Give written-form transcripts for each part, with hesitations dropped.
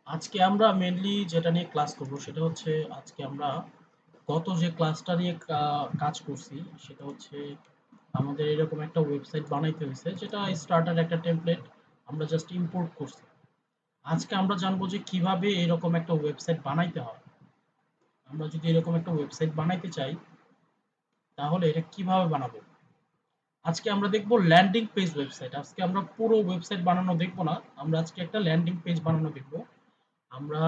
আজকে আমরা মেইনলি যেটা নিয়ে ক্লাস করব সেটা হচ্ছে আজকে আমরা গত যে ক্লাসটা নিয়ে কাজ করছি সেটা হচ্ছে আমাদের এরকম একটা ওয়েবসাইট বানাইতে হয়েছে যেটা স্টার্টার একটা টেমপ্লেট আমরা জাস্ট ইম্পোর্ট করছি। আজকে আমরা জানবো যে কিভাবে এরকম একটা ওয়েবসাইট বানাইতে হয়। আমরা যদি এরকম একটা ওয়েবসাইট বানাইতে চাই তাহলে এটা কিভাবে বানাবো। আজকে আমরা দেখব ল্যান্ডিং পেজ ওয়েবসাইট। আজকে আমরা পুরো ওয়েবসাইট বানানো দেখব না, আমরা আজকে একটা ল্যান্ডিং পেজ বানানো দেখব। আমরা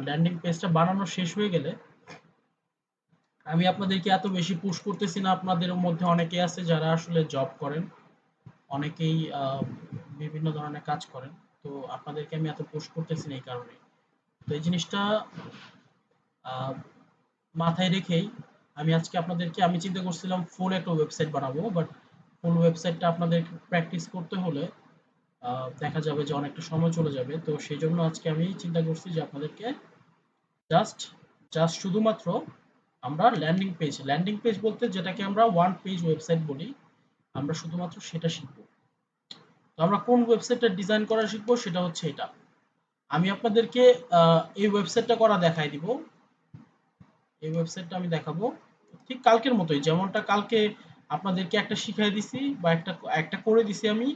ল্যান্ডিং পেজটা বানানো শেষ হয়ে গেলে আমি আপনাদেরকে এত বেশি পুশ করতেছি না। আপনাদের মধ্যে অনেকে আছে যারা আসলে জব করেন, অনেকেই বিভিন্ন ধরনের কাজ করেন। তো আপনাদেরকে আমি এত পুশ করতেছি না এই কারণে। তো এই জিনিসটা আহ, মাথায় রেখেই আমি আজকে আপনাদেরকে আমি চিন্তা করছিলাম ফুল একটা ওয়েবসাইট বানাবো, বাট ফুল ওয়েবসাইটটা আপনাদের প্র্যাকটিস করতে হলে দেখা যাবে যে অনেকটা সময় চলে যাবে। তো সেই জন্য আজকে আমি চিন্তা করছি যে আপনাদেরকে জাস্ট জাস্ট শুধুমাত্র আমরা ল্যান্ডিং পেজ বলতে যেটাকে আমরা ওয়ান পেজ ওয়েবসাইট বলি, আমরা শুধুমাত্র সেটা শিখবো। তো আমরা কোন ওয়েবসাইটটা ডিজাইন করা শিখবো সেটা হচ্ছে এটা। আমি আপনাদেরকে এই ওয়েবসাইটটা করা দেখাই দিব। এই ওয়েবসাইটটা আমি দেখাবো ঠিক কালকের মতোই, যেমনটা কালকে আপনাদেরকে একটা শিখাই দিছি বা একটা একটা করে দিছি আমি,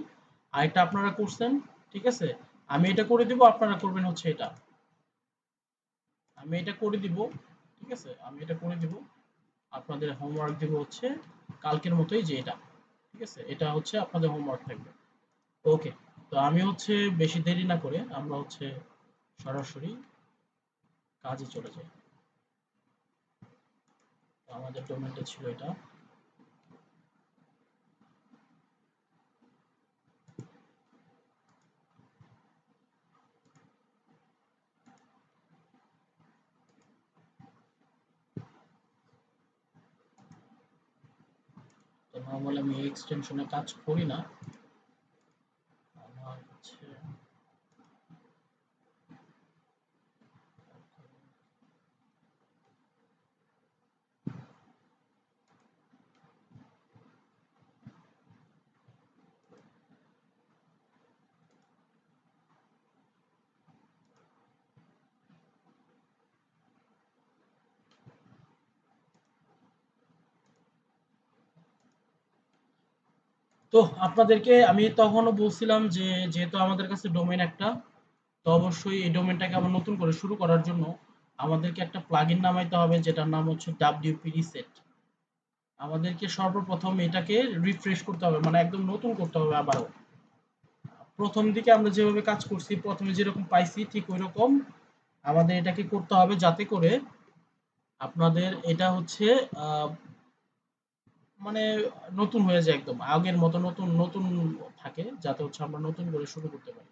আর এটা আপনারা করছেন। ঠিক আছে, আমি এটা করে দিব, আপনারা করবেন হচ্ছে এটা। আমি এটা করে দিব। ঠিক আছে, আমি এটা করে দিব। আপনাদের হোমওয়ার্ক দেব হচ্ছে কালকের মতোই যে এটা। ঠিক আছে, এটা হচ্ছে আপনাদের হোমওয়ার্ক থাকবে। ওকে, তো আমি হচ্ছে বেশি দেরি না করে আমরা হচ্ছে সরাসরি কাজে চলে যাই। তো আমাদের ডোমেনটা ছিল এটা। তো নরমালি আমি এই এক্সটেনশনে কাজ করি না। আমার হচ্ছে তো আপনাদেরকে আমি তখনও বলছিলাম যে যেহেতু আমাদের কাছে ডোমেন একটা, তো অবশ্যই এই ডোমেনটাকে আবার নতুন করে শুরু করার জন্য আমাদেরকে একটা প্লাগইন নামাইতে হবে যেটার নাম হচ্ছে WP Reset। আমাদেরকে সর্বপ্রথম এটাকে রিফ্রেশ করতে হবে, মানে একদম নতুন করতে হবে আবারও। প্রথম দিকে আমরা যেভাবে কাজ করছি, প্রথমে যেরকম পাইছি ঠিক ওইরকম আমাদের এটাকে করতে হবে, যাতে করে আপনাদের এটা হচ্ছে আহ, মানে নতুন হয়ে যায়, একদম আগের মতো নতুন নতুন থাকে, যাতে হচ্ছে আমরা নতুন করে শুরু করতে পারি।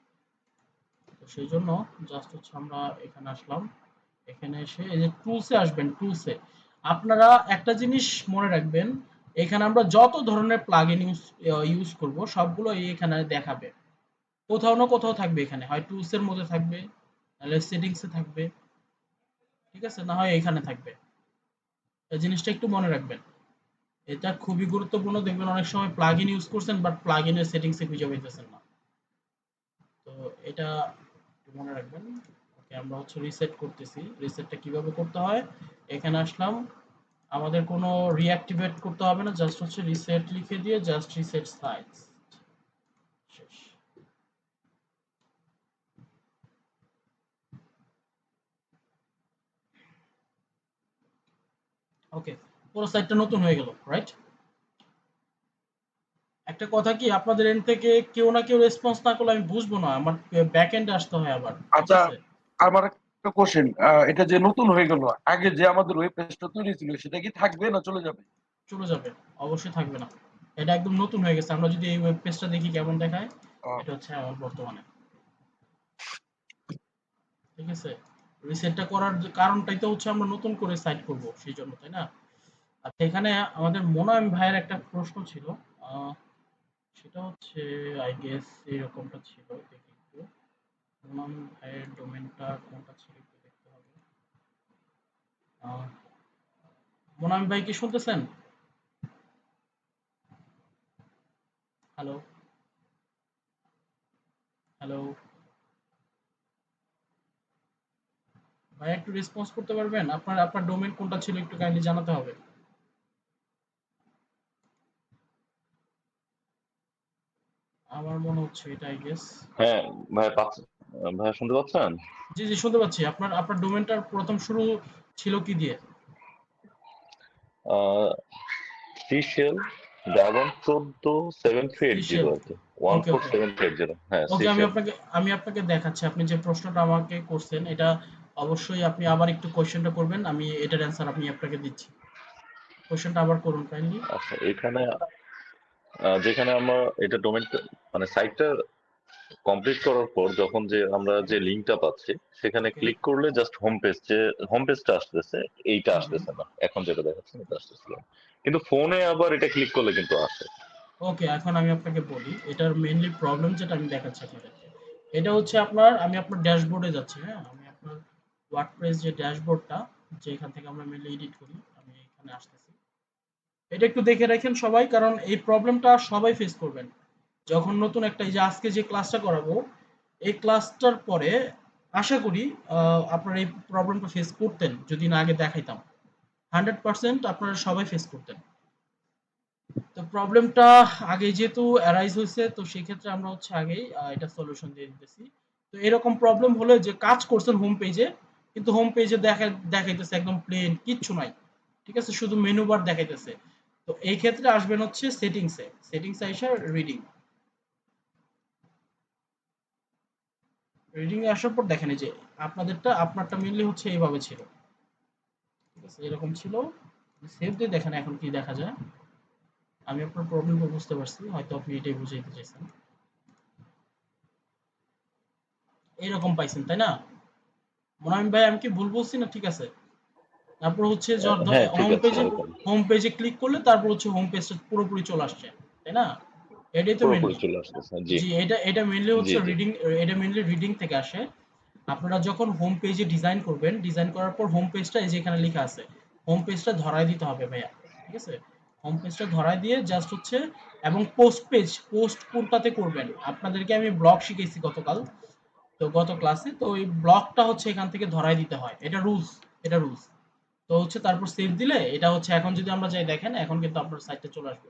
তো সেই জন্য জাস্ট হচ্ছে আমরা এখানে আসলাম। এখানে এসে এই যে টুলসে আসবেন। টুলসে আপনারা একটা জিনিস মনে রাখবেন, এখানে আমরা যত ধরনের প্লাগইন ইউজ করব সবগুলো এখানে দেখাবে। কোথাও না কোথাও থাকবে, এখানে হয় টুলস এর মধ্যে থাকবে, নাহলে সেটিংস এ থাকবে। ঠিক আছে, না হয় এখানে থাকবে। এই জিনিসটা একটু মনে রাখবেন, এটা খুবই গুরুত্বপূর্ণ। দেখবেন অনেক সময় প্লাগইন ইউজ করছেন বাট প্লাগইনের সেটিংস এ খুঁজে পাইতেছেন না। তো এটা একটু মনে রাখবেন। ওকে, আমরা হচ্ছে রিসেট করতেছি। রিসেটটা কিভাবে করতে হয়, এখানে আসলাম। আমাদের কোনো রিঅ্যাক্টিভেট করতে হবে না, জাস্ট হচ্ছে রিসেট লিখে দিয়ে জাস্ট রিসেট সাইটস শেষ। ওকে, পুরো সাইটটা নতুন হয়ে গেল, রাইট? একটা কথা কি, আপনাদের এন্ড থেকে কেউ না কেউ রেসপন্স না করলে আমি বুঝবো না, আমার ব্যাক এন্ডে আসতে হয় আবার। ঠিক আচ্ছা, আছে, আমার একটা কোশ্চেন। এটা যে নতুন হয়ে গেল, আগে যে আমাদের ওয়েব পেজটা তৈরি ছিল সেটা কি থাকবে না চলে যাবে? চলে যাবে। অবশ্যই থাকবে না, এটা একদম নতুন হয়ে গেছে। আমরা যদি এই ওয়েব পেজটা দেখি কেমন দেখায়, আহ, এটা হচ্ছে আমার বর্তমানে। ঠিক আছে, রিসেটটা করার কারণটাই তো হচ্ছে আমরা নতুন করে সাইট করব সেই জন্য, তাই না? আচ্ছা, এখানে আমাদের মোনায়েম ভাইয়ের একটা প্রশ্ন ছিল। আহ, সেটা হচ্ছে আই গেস এরকমটা ছিল, দেখি একটু। মোনায়েম ভাইয়ের ডোমেনটা কোনটা ছিল একটু দেখতে হবে। আহ, মোনায়েম ভাই কি শুনতেছেন? Hello, hello. ভাই একটু রেসপন্স করতে পারবেন? আপনার আপনার ডোমেইন কোনটা ছিল একটু কাইন্ডলি জানাতে হবে। আমার মনে হচ্ছে এটা আই গেস। হ্যাঁ ভাইয়া ভাইয়া শুনতে পাচ্ছেন? জি, জি শুনতে পাচ্ছি। আপনার আপনার ডোমেইনটার প্রথম শুরু ছিল কি দিয়ে? আহ সিশেল ড্রাগন 147380 সিশেল। আর কি, one okay, four okay. Seven three eight zero হ্যাঁ ওকে, সিশেল। আমি আপনাকে দেখাচ্ছি। আপনি যে প্রশ্নটা আমাকে করছেন এটা অবশ্যই আপনি আবার একটু কোয়েশ্চেনটা করবেন। আমি এটার অ্যান্সার আমি আপনাকে দিচ্ছি। কোয়েশ্চেনটা আবার করুন কাইন্ডলি। আচ্ছা, এখানে যেখানে আমরা এটা ডোমেন মানে সাইটটা কমপ্লিট করার পর যখন যে আমরা যে লিঙ্কটা পাচ্ছি সেখানে ওকে। ক্লিক করলে জাস্ট হোম পেজটা আসতেছে, এইটা হুম, হুম। আসতেছে না, এখন যেটা দেখাচ্ছে এটা আসতেছিল না। কিন্তু ফোনে আবার এটা ক্লিক করলে কিন্তু আসে। ওকে, এখন আমি আপনাকে বলি এটার মেইনলি প্রবলেম যেটা আমি দেখাচ্ছি আপনাদেরকে। এটা হচ্ছে আপনার আমি আপনার ড্যাশবোর্ডে যাচ্ছি, হ্যাঁ? আমি আপনার ওয়ার্ডপ্রেস যে ড্যাশবোর্ডটা যেখান থেকে আমরা মেইনলি এডিট করি, আমি এখানে আসতেছি। এটা একটু দেখে রাখেন সবাই কারণ এই প্রবলেমটা সবাই ফেস করবেন। যখন নতুন একটা এই যে আজকে যে ক্লাসটা করাবো, এই ক্লাসটার পরে আশা করি আপনারা এই প্রবলেমটা ফেস করতেন যদি না আগে দেখাইতাম। 100% আপনারা সবাই ফেস করতেন। তো প্রবলেমটা আগে যেহেতু অ্যারাইজ হয়েছে তো সেই ক্ষেত্রে আমরা হচ্ছে আগেই এটা সলিউশন দিয়ে দিতেছি। তো এরকম প্রবলেম হলে যে কাজ করছেন হোম পেজে কিন্তু হোম পেজে দেখাইতেছে একদম প্লেন কিচ্ছু নাই। ঠিক আছে? শুধু মেনু বার দেখাইতেছে। তো এই ক্ষেত্রে আসবেন হচ্ছে সেটিংসে। সেটিংসে আইসা রিডিং। রিডিং এ আসার পর দেখেন এই যে আপনারটা মেইনলি হচ্ছে এইভাবে ছিল। ঠিক আছে? এরকম ছিল। সেভ দিয়ে দেখেন এখন কি দেখা যায়। আমি আপনার প্রবলেমটা বুঝতে পারছি। হয়তো আপনি এটাই বুঝাইতে চাইছেন। এরকম পাইছেন, তাই না? মোনায়েম ভাই আমি কি ভুল বলছি না ঠিক আছে? তারপর হচ্ছে হ্যাঁ ঠিক আছে এরকম, হোম পেজে ক্লিক করলে তারপর হচ্ছে হোম পেজটা পুরোপুরি চলে আসছে। তাই না? এটাই তো পুরোপুরি মেইনলি। চলে আসতেছে। জি জি, এটা মেইনলি জি হচ্ছে জি। রিডিং। এটা মেইনলি রিডিং থেকে আসে। আপনারা যখন হোম পেজে ডিজাইন করবেন, ডিজাইন করার পর হোম পেজটা এই যে এখানে লেখা আছে। হোম পেজটা ধরায় দিতে হবে ভাইয়া। ঠিক আছে? হোম পেজটা ধরায় দিয়ে জাস্ট হচ্ছে এবং পোস্ট কোনটাতে করবেন? আপনাদেরকে আমি ব্লগ শিখিয়েছি গতকাল। তো গত ক্লাসে তো ওই ব্লকটা হচ্ছে এখান থেকে ধরায় দিতে হয়। এটা রুলস, এটা রুলস। তো হচ্ছে তারপর সেভ দিলে এটা হচ্ছে এখন যদি আমরা যাই দেখেন এখন কিন্তু আপনার সাইটে চলে আসবে।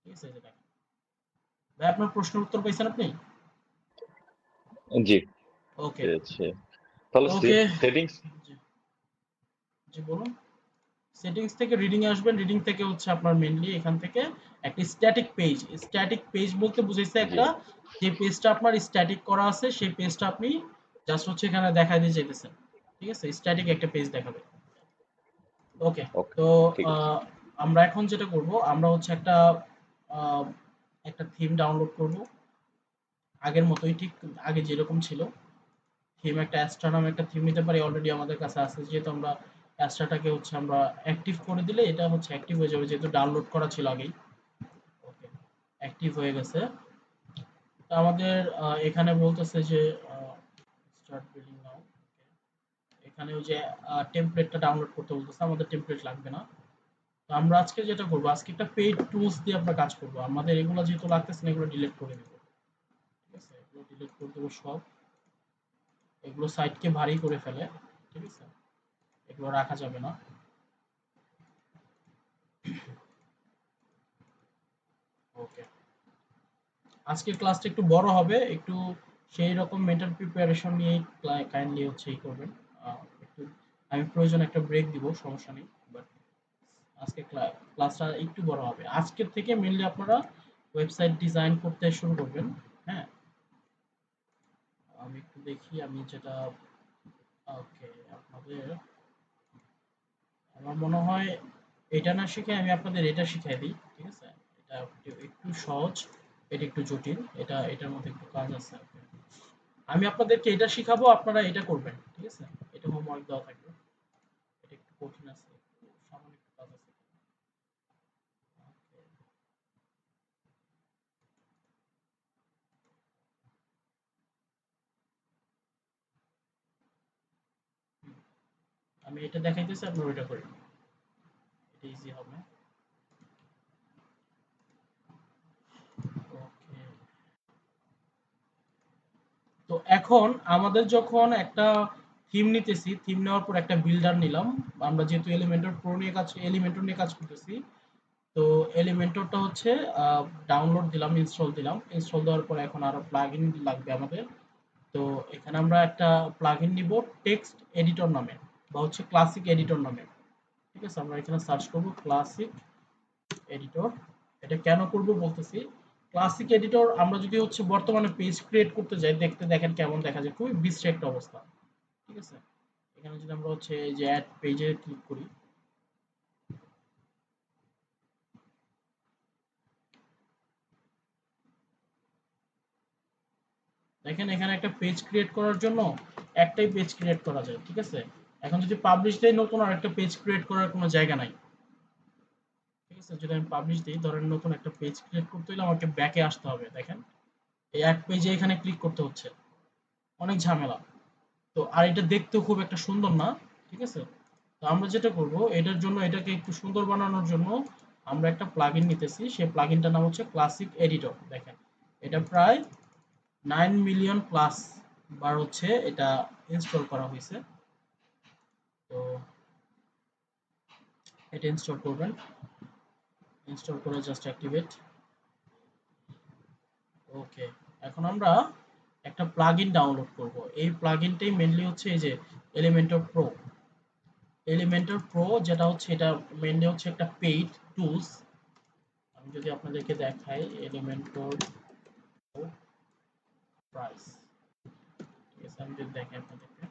ঠিক আছে? এই যে দেখেন। ভাই আপনার প্রশ্নের উত্তর পাইছেন আপনি? জি ওকে। পেয়েছি। তাহলে ওকে। সেটিংস। জি, জি বলুন। সেটিংস থেকে রিডিং এ আসবেন। রিডিং থেকে হচ্ছে আপনার মেইনলি এখান থেকে একটা স্ট্যাটিক পেজ। স্ট্যাটিক পেজ বলতে বুঝাইছে জি একটা যে পেজটা আপনার স্ট্যাটিক করা আছে সেই পেজটা আপনি জাস্ট হচ্ছে এখানে দেখায় দিয়ে যেতেছেন। ঠিক আছে? স্ট্যাটিক একটা পেজ দেখাবে। ওকে। ওকে তো ঠিক আ আছে। আমরা এখন যেটা করব আমরা হচ্ছে আ একটা থিম ডাউনলোড করব। আগের মতই ঠিক আগে যেরকম ছিল। থিম একটা অ্যাস্ট্রা নামে একটা থিম নিতে পারি। অলরেডি আমাদের কাছে আছে যেহেতু আমরা অ্যাস্ট্রাটাকে হচ্ছে আমরা অ্যাক্টিভ করে দিলে এটা হচ্ছে অ্যাক্টিভ হয়ে যাবে যেহেতু ডাউনলোড করা ছিল আগেই। ওকে। অ্যাক্টিভ হয়ে গেছে। তো আমাদের এখানে বলতেছে যে আ স্টার্ট বিল্ডিং নাও। এখানে ওই যে টেমপ্লেটটা ডাউনলোড করতে বলতেছে। আমাদের টেমপ্লেট লাগবে না। তো আমরা আজকে যেটা করব আজকে একটা পেইড টুলস দিয়ে আমরা কাজ করব। আমাদের এগুলো যেহেতু লাগতেছে না এগুলো ডিলিট করে দিব। ঠিক আছে? এগুলো ডিলিট করে দেব সব। এগুলো সাইটকে ভারী করে ফেলে। ঠিক আছে? এগুলো রাখা যাবে না। ওকে। আজকের ক্লাসটা একটু বড় হবে। একটু সেই রকম মেন্টাল প্রিপারেশন নিয়ে কাইন্ডলি হচ্ছে করবেন। একটু আমি প্রয়োজনে একটা ব্রেক দিব, সমস্যা নেই। বাট আজকে ক্লাসটা একটু বড় হবে। আজকের থেকে মেইনলি আপনারা ওয়েবসাইট ডিজাইন করতে শুরু করবেন। হ্যাঁ? আমি একটু দেখি আমি যেটা ওকে আপনাদের আমার মনে হয় এটা না শিখে আমি আপনাদের এটা শিখাই দিই। ঠিক আছে? এটা একটু সহজ, এটা একটু জটিল। এটার মধ্যে একটু কাজ আছে। আমি আপনাদেরকে এটা শিখাবো, আপনারা এটা করবেন। ঠিক আছে? এটা হোমওয়ার্ক দেওয়া থাকবে। এটা একটু কঠিন আছে। সামান্য একটু কাজ আছে। ওকে। আমি এটা দেখাইতেছি আপনারা ওইটা করেন। এটা ইজি হবে। ওকে। তো তো এখন আমাদের যখন একটা থিম নিতেছি, থিম নেওয়ার পর একটা বিল্ডার নিলাম। আমরা যেহেতু এলিমেন্টর নিয়ে কাজ করতেছি, তো এলিমেন্টরটা হচ্ছে ডাউনলোড দিলাম, ইনস্টল দিলাম। ইনস্টল দেওয়ার পর এখন আরো প্লাগইন লাগবে আমাদের। তো এখানে আমরা একটা প্লাগইন নিব টেক্সট এডিটর নামে, বা হচ্ছে ক্লাসিক এডিটর নামে। ঠিক আছে, আমরা এখানে সার্চ করব ক্লাসিক এডিটর। এটা কেন করব বলতেছি। ক্লাসিক এডিটর আমরা যদি হচ্ছে বর্তমানে পেজ ক্রিয়েট করতে যাই, দেখতে দেখেন কেমন দেখা যায়, খুবই বিশ্রী একটা অবস্থা। ঠিক আছে, এখানে যদি আমরা হচ্ছে এই যে অ্যাড পেজে ক্লিক করি, দেখেন এখানে একটা পেজ ক্রিয়েট করার জন্য একটাই পেজ ক্রিয়েট করা যায়। ঠিক আছে, এখন যদি পাবলিশ দেই, নতুন আরেকটা পেজ ক্রিয়েট করার কোনো জায়গা নাই। ঠিক আছে, যদি আমি পাবলিশ দিই, ধরেন নতুন একটা পেজ ক্রিয়েট করতে হলে আমাকে ব্যাকে আসতে হবে। দেখেন এই এক পেজে এখানে ক্লিক করতে হচ্ছে, অনেক ঝামেলা। তো আর এটা দেখতেও খুব একটা সুন্দর না। ঠিক আছে, তো আমরা যেটা করব, এটার জন্য এটাকে একটু সুন্দর বানানোর জন্য আমরা একটা প্লাগইন নিতেছি। সেই প্লাগইনটার নাম হচ্ছে ক্লাসিক এডিটর। দেখেন এটা প্রায় 9 মিলিয়ন প্লাস বার হচ্ছে এটা ইনস্টল করা হয়েছে। তো এটা ইনস্টল করবেন, ইনস্টল করে জাস্ট অ্যাক্টিভেট। ওকে, এখন আমরা একটা প্লাগইন ডাউনলোড করব। এই প্লাগইনটাই মেইনলি হচ্ছে এই যে এলিমেন্টর প্রো। এলিমেন্টর প্রো যেটা হচ্ছে, এটা মেইনলি হচ্ছে একটা পেইড টুলস। আমি যদি আপনাদেরকে দেখাই এলিমেন্টর প্রাইস। ঠিক আছে, আমি যদি দেখাই আপনাদেরকে,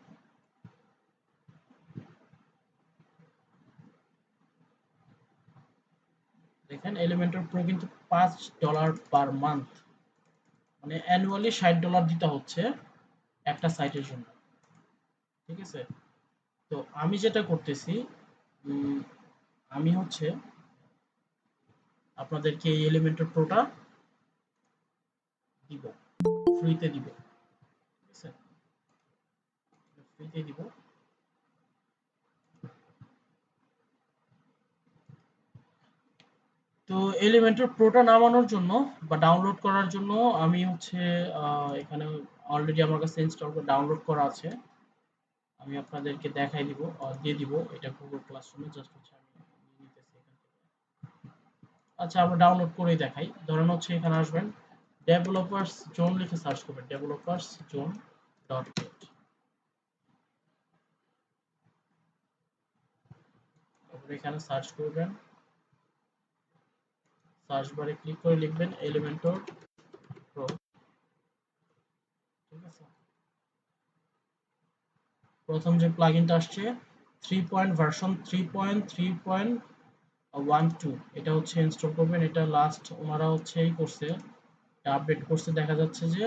দেখেন এলিমেন্টর প্রো কিন্তু $5 পার মান্থ, মানে অ্যানুয়ালি $60 দিতে হচ্ছে একটা সাইটের জন্য। ঠিক আছে, তো আমি যেটা করতেছি, উম, আমি হচ্ছে আপনাদেরকে এই এলিমেন্টর প্রোটা দিব, ফ্রিতে দিব। ঠিক আছে, ফ্রিতে দিব। তো এলিমেন্টর প্রোটা নামানোর জন্য বা ডাউনলোড করার জন্য আমি হচ্ছে এখানে অলরেডি আমার কাছে ইনস্টল করে ডাউনলোড করা আছে। আমি আপনাদেরকে দেখাই দিব, দিয়ে দিব। এটা গুগল ক্লাসরুমে জাস্ট হচ্ছে আমি নিয়ে নিতেছি এখান থেকে। আচ্ছা, আমরা ডাউনলোড করেই দেখাই। ধরেন হচ্ছে এখানে আসবেন, ডেভেলপার্স জোন লিখে সার্চ করবেন, ডেভেলপার্স জোন ডট নেট। তারপরে এখানে সার্চ করবেন, সার্চ বারে ক্লিক করে লিখবেন এলিমেন্টর প্রো। ঠিক আছে, প্রথম যে প্লাগইনটা আসছে 3.3.12, এটা হচ্ছে ইনস্টল করবেন। এটা লাস্ট ওনারা হচ্ছে এই করছে, আপডেট করছে, দেখা যাচ্ছে যে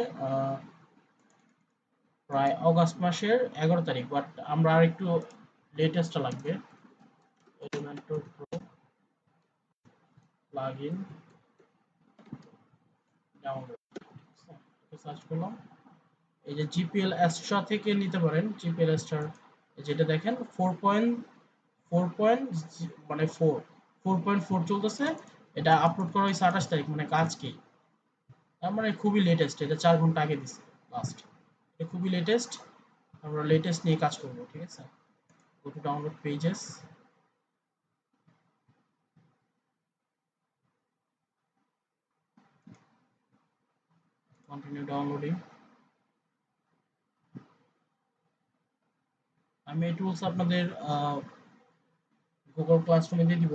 প্রায় অগাস্ট মাসের 11 তারিখ। বাট আমরা আর একটু লেটেস্টটা লাগবে, Elementor pro plugin download. Search করলাম, এই যে জিপিএল এক্সট্রা থেকে নিতে পারেন। জিপিএল এক্সট্রা যেটা দেখেন 4.4 মানে 4.4 চলতেছে। এটা আপলোড করা হয়েছে 28 তারিখ, মানে আজকেই। তার মানে খুবই লেটেস্ট, এটা 4 ঘন্টা আগে দিছে লাস্ট। এটা খুবই লেটেস্ট, আমরা লেটেস্ট নিয়ে কাজ করব। ঠিক আছে, go to download pages, continue downloading. আমি এই টুলস আপনাদের গুগল ক্লাসরুমে দিয়ে দিব।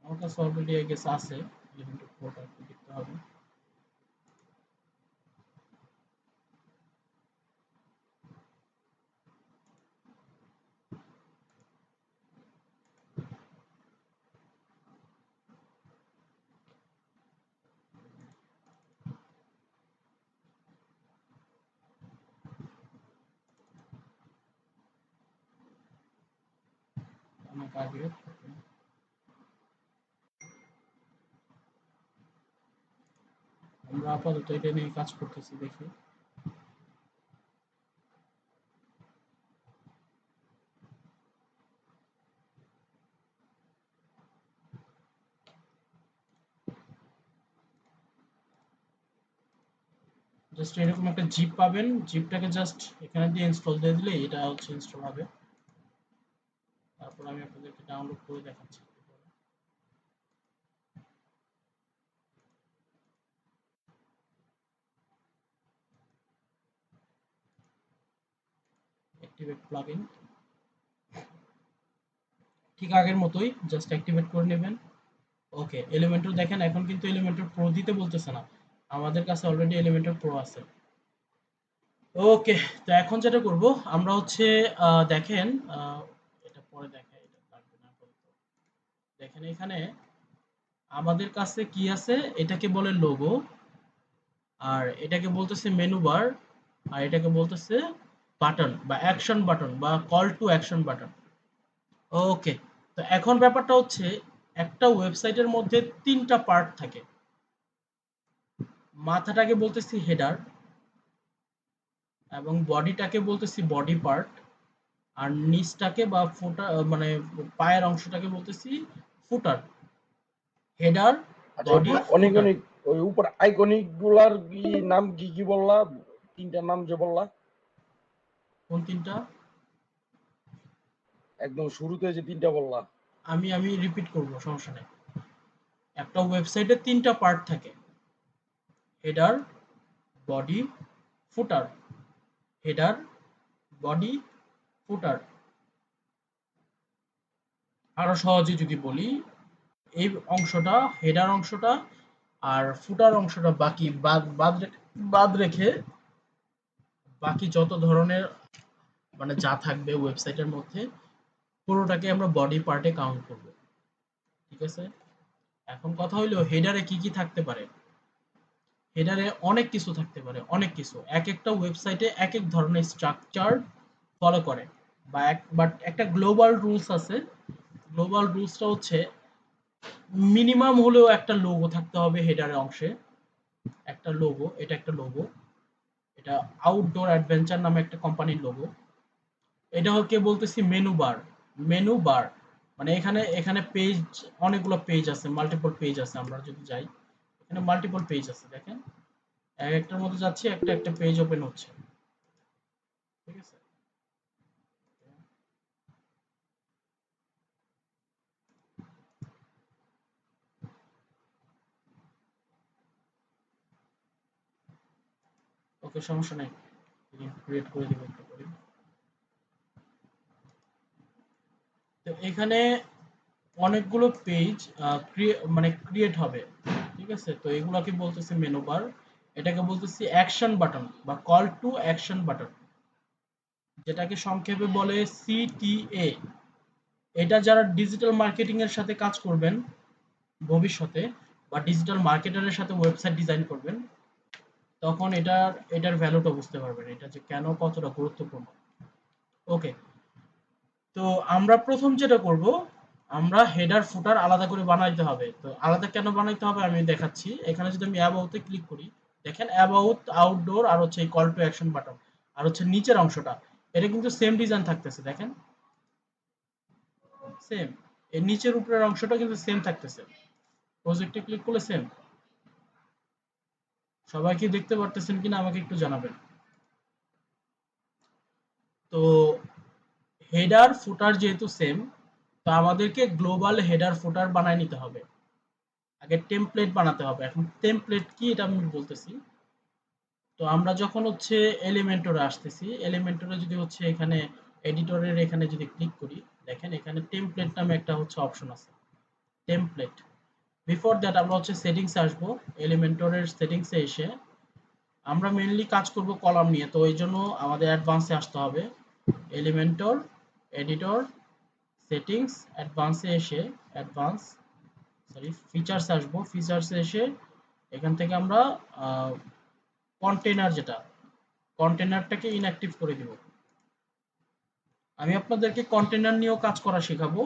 আমার কাছে অলরেডি আই গেস আছে, এলিমেন্টর প্রোটা একটু দেখতে হবে। আগে আমরা আপাতত এটা নিয়ে কাজ করতেছি, দেখি। জাস্ট এরকম একটা জিপ পাবেন, জিপটাকে জাস্ট এখানে দিয়ে ইনস্টল দিয়ে দিলে এটা হচ্ছে ইনস্টল হবে। তারপর আমি আপনাদেরকে ডাউনলোড করে দেখাচ্ছি। অ্যাক্টিভেট প্লাগইন, ঠিক আগের মতোই জাস্ট অ্যাক্টিভেট করে নেবেন। ওকে, এলিমেন্টর দেখেন এখন কিন্তু এলিমেন্টর প্রো দিতে বলতেছে না, আমাদের কাছে অলরেডি এলিমেন্টর প্রো আছে। ওকে, তো এখন যেটা করব আমরা হচ্ছে দেখেন এটা পরে দেখাই, এটা লাগবে না আপাতত। দেখেন এখানে আমাদের কাছে কি আছে, এটাকে বলে লোগো, আর এটাকে বলতেছে মেনু বার, আর এটাকে বলতেছে বাটন বা অ্যাকশন বাটন বা কল টু অ্যাকশন বাটন। ওকে, তো এখন ব্যাপারটা হচ্ছে একটা ওয়েবসাইটের মধ্যে তিনটা পার্ট থাকে। মাথাটাকে বলতেছি হেডার, এবং বডিটাকে বলতেছি বডি পার্ট, আর নিচটাকে বা ফুটার মানে পায়ের অংশটাকে বলতেছি ফুটার। হেডার, আচ্ছা, বডি, অনেক ফুটার। অনেক ওই উপর আইকনিক গুলার কি নাম কি কি বললা? তিনটার নাম যে বললা কোন তিনটা? একদম শুরুতে যে তিনটা বললা। আমি রিপিট করব, সমস্যা নেই। একটা ওয়েবসাইটে তিনটা পার্ট থাকে: হেডার, বডি, ফুটার। হেডার, বডি, ফুটার। আরো সহজে যদি বলি, এই অংশটা হেডার অংশটা আর ফুটার অংশটা বাকি বাদ রেখে বাকি যত ধরনের মানে যা থাকবে ওয়েবসাইটের মধ্যে পুরোটাকে আমরা বডি পার্টে কাউন্ট করব। ঠিক আছে, এখন কথা হইলো হেডারে কি কি থাকতে পারে। হেডারে অনেক কিছু থাকতে পারে, অনেক কিছু। এক একটা ওয়েবসাইটে এক এক ধরনের স্ট্রাকচার ফলো করে, বাট একটা গ্লোবাল রুলস আছে। গ্লোবাল রুলসটা হচ্ছে মিনিমাম হলেও একটা লোগো থাকতে হবে হেডারের অংশে। একটা লোগো, এটা একটা লোগো, এটা আউটডোর অ্যাডভেঞ্চার নামে একটা কোম্পানির লোগো। এটা হচ্ছে বলতেছি মেনু বার। মেনু বার মানে এখানে এখানে পেজ, অনেকগুলো পেজ আছে, মাল্টিপল পেজ আছে। আমরা যদি যাই, এখানে মাল্টিপল পেজ আছে, দেখেন এক একটার মধ্যে যাচ্ছি, একটা একটা পেজ ওপেন হচ্ছে। ঠিক আছে, ওকে, সমস্যা নেই, ক্রিয়েট করে দিব একটু করে। তো এখানে অনেকগুলো পেজ মানে ক্রিয়েট হবে। ঠিক আছে, তো এগুলাকে বলতেছি মেনু বার, এটাকে বলতেছি অ্যাকশন বাটন বা কল টু অ্যাকশন বাটন, যেটাকে সংক্ষেপে বলে সিটিএ। এটা যারা ডিজিটাল মার্কেটিং এর সাথে কাজ করবেন ভবিষ্যতে, বা ডিজিটাল মার্কেটারের সাথে ওয়েবসাইট ডিজাইন করবেন, তখন এটার ভ্যালুটা বুঝতে পারবেন, এটা যে কেন কতটা গুরুত্বপূর্ণ। ওকে, তো আমরা প্রথম যেটা করব, আমরা হেডার ফুটার আলাদা করে বানাইতে হবে। তো আলাদা কেন বানাইতে হবে আমি দেখাচ্ছি। এখানে যদি আমি অ্যাবাউটে ক্লিক করি, দেখেন অ্যাবাউট, আউটডোর, আর হচ্ছে এই কল টু অ্যাকশন বাটন, আর হচ্ছে নিচের অংশটা, এটা কিন্তু সেম ডিজাইন থাকতেছে। দেখেন সেম, এর নিচের উপরের অংশটা কিন্তু সেম থাকতেছে। প্রজেক্টে ক্লিক করলে সেম। সবাই কি দেখতে পারতেছেন কিনা আমাকে একটু জানাবেন। তো হেডার ফুটার যেহেতু সেম, তো আমাদেরকে গ্লোবাল হেডার ফুটার বানায় নিতে হবে। আগে টেমপ্লেট বানাতে হবে। এখন টেমপ্লেট কি এটা আমি বলতেছি। তো আমরা যখন হচ্ছে এলিমেন্টরে আসতেছি, এলিমেন্টরে যদি হচ্ছে এখানে এডিটরের এখানে যদি ক্লিক করি, দেখেন এখানে টেমপ্লেট নামে একটা হচ্ছে অপশন আছে, টেমপ্লেট। বিফোর দ্যাট আমরা হচ্ছে সেটিংসে আসবো। এলিমেন্টরের সেটিংসে এসে আমরা মেইনলি কাজ করব কলাম নিয়ে, তো এই জন্য আমাদের অ্যাডভান্সে আসতে হবে। এলিমেন্টর, এডিটর, সেটিংস, অ্যাডভান্সে এসে ফিচার্স আসবো। ফিচার্সে এসে এখান থেকে আমরা কন্টেনার, যেটা কন্টেনারটাকে ইনঅ্যাক্টিভ করে দিব। আমি আপনাদেরকে কন্টেনার নিয়েও কাজ করা শেখাবো।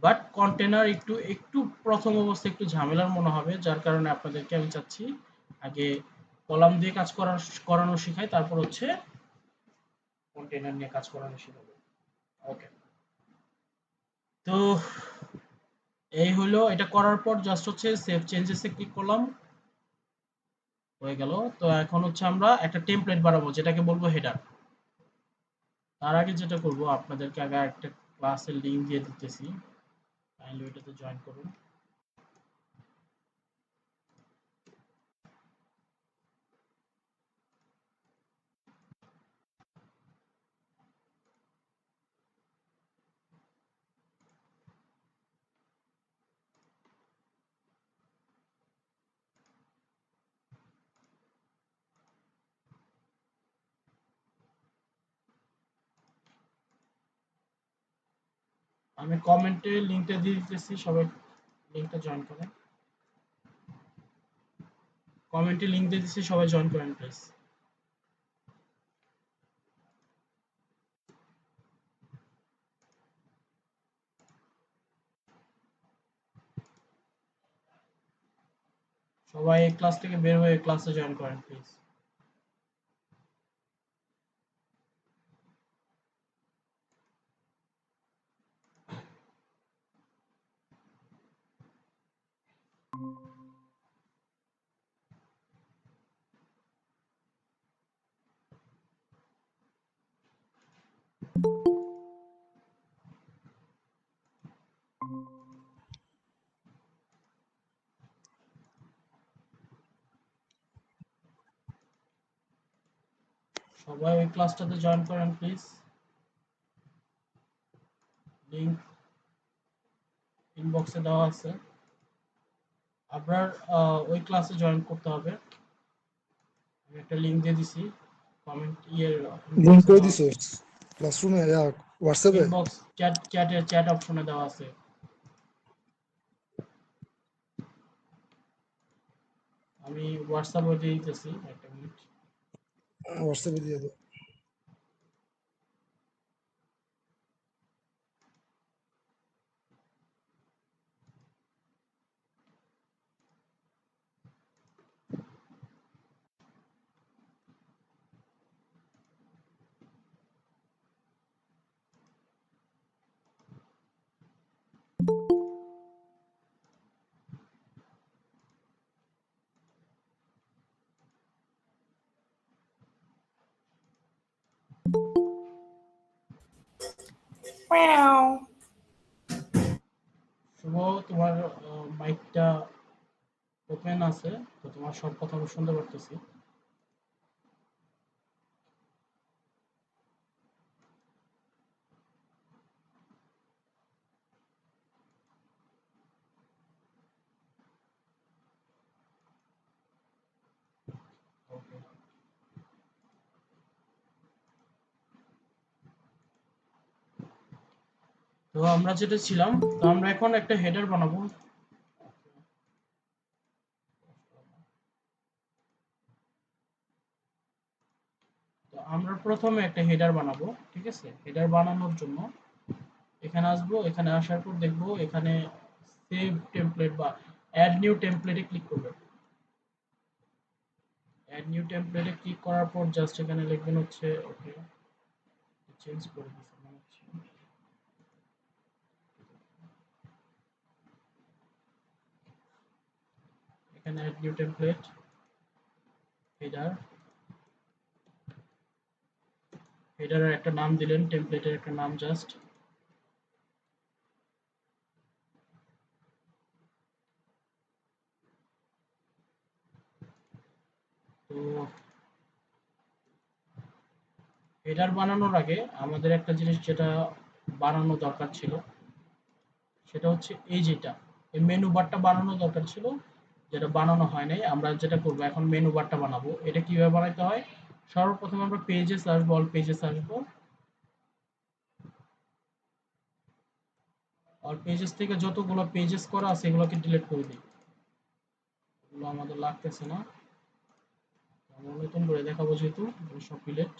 বাট কন্টেনার একটু একটু প্রথম অবস্থায় একটু ঝামেলার মনে হবে, যার কারণে আপনাদেরকে আমি চাচ্ছি আগে কলাম দিয়ে কাজ করানো শেখাই, তারপর হচ্ছে কন্টেনার নিয়ে কাজ করানো শেখাবো। ওকে, তো এই হলো, এটা করার পর জাস্ট হচ্ছে সেভ চেঞ্জেসে ক্লিক করলাম, হয়ে গেল। তো এখন হচ্ছে আমরা একটা টেমপ্লেট বানাবো যেটাকে বলবো হেডার। তার আগে যেটা করব, আপনাদেরকে আগে একটা ক্লাসের লিংক দিয়ে দিতেছি, কাইন্ডলি ওইটাতে জয়েন করুন। আমি কমেন্টে লিংকটা দিয়ে দিতেছি, সবাই লিংকটা জয়েন করেন। কমেন্টে লিংক দিয়ে দিচ্ছি, সবাই জয়েন করেন প্লিজ। সবাই এই ক্লাস থেকে বের হয়ে ক্লাসে জয়েন করেন প্লিজ। সবাই ওই ক্লাসটাতে জয়েন করেন প্লিজ। লিংক ইনবক্সে দেওয়া আছে, আপনার ওই ক্লাসে জয়েন করতে হবে। আমি একটা লিংক দিয়ে দিছি, কমেন্ট লিঙ্ক ইনবক্সে করে দেওয়া দিছো আছে, ক্লাসরুমে হোয়াটসঅ্যাপে? ইনবক্স চ্যাট অপশনে দেওয়া আছে। আমি হোয়াটসঅ্যাপে দিয়ে দিতেছি, একটা মিনিট। হোয়াটসঅ্যাপে দিয়ে দাও। শুভ, তোমার মাইকটা ওপেন আছে, তো তোমার সব কথা আমি শুনতে পারতেছি। ওকে, তো আমরা যেটা ছিলাম, তো আমরা এখন একটা হেডার বানাবো। তো আমরা প্রথমে একটা হেডার বানাবো, ঠিক আছে? হেডার বানানোর জন্য এখানে আসবো, এখানে আসার পর দেখবো এখানে সেভ টেমপ্লেট বা অ্যাড নিউ টেমপ্লেটে ক্লিক করবেন। অ্যাড নিউ টেমপ্লেটে ক্লিক করার পর জাস্ট এখানে লিখবেন হচ্ছে, ওকে চেঞ্জ করে দিচ্ছি মনে হচ্ছে। এখানে অ্যাড নিউ টেমপ্লেট, হেডার, হেডারের একটা নাম দিলেন, টেমপ্লেটের একটা নাম জাস্ট। তো হেডার বানানোর আগে আমাদের একটা জিনিস যেটা বানানো দরকার ছিল, সেটা হচ্ছে এই মেনু বারটা বানানো দরকার ছিল, যেটা বানানো হয় নাই। আমরা যেটা করবো এখন, মেনু বারটা বানাবো। এটা কিভাবে বানাইতে হয়, সর্বপ্রথম আমরা পেজেস আসবো, অল পেজেস আসবো। অল পেজেস থেকে যতগুলো পেজেস করা আছে এগুলোকে ডিলিট করে দিই, এগুলো আমাদের লাগতেছে না। আমরা নতুন করে দেখাবো যেহেতু, সব ডিলিট।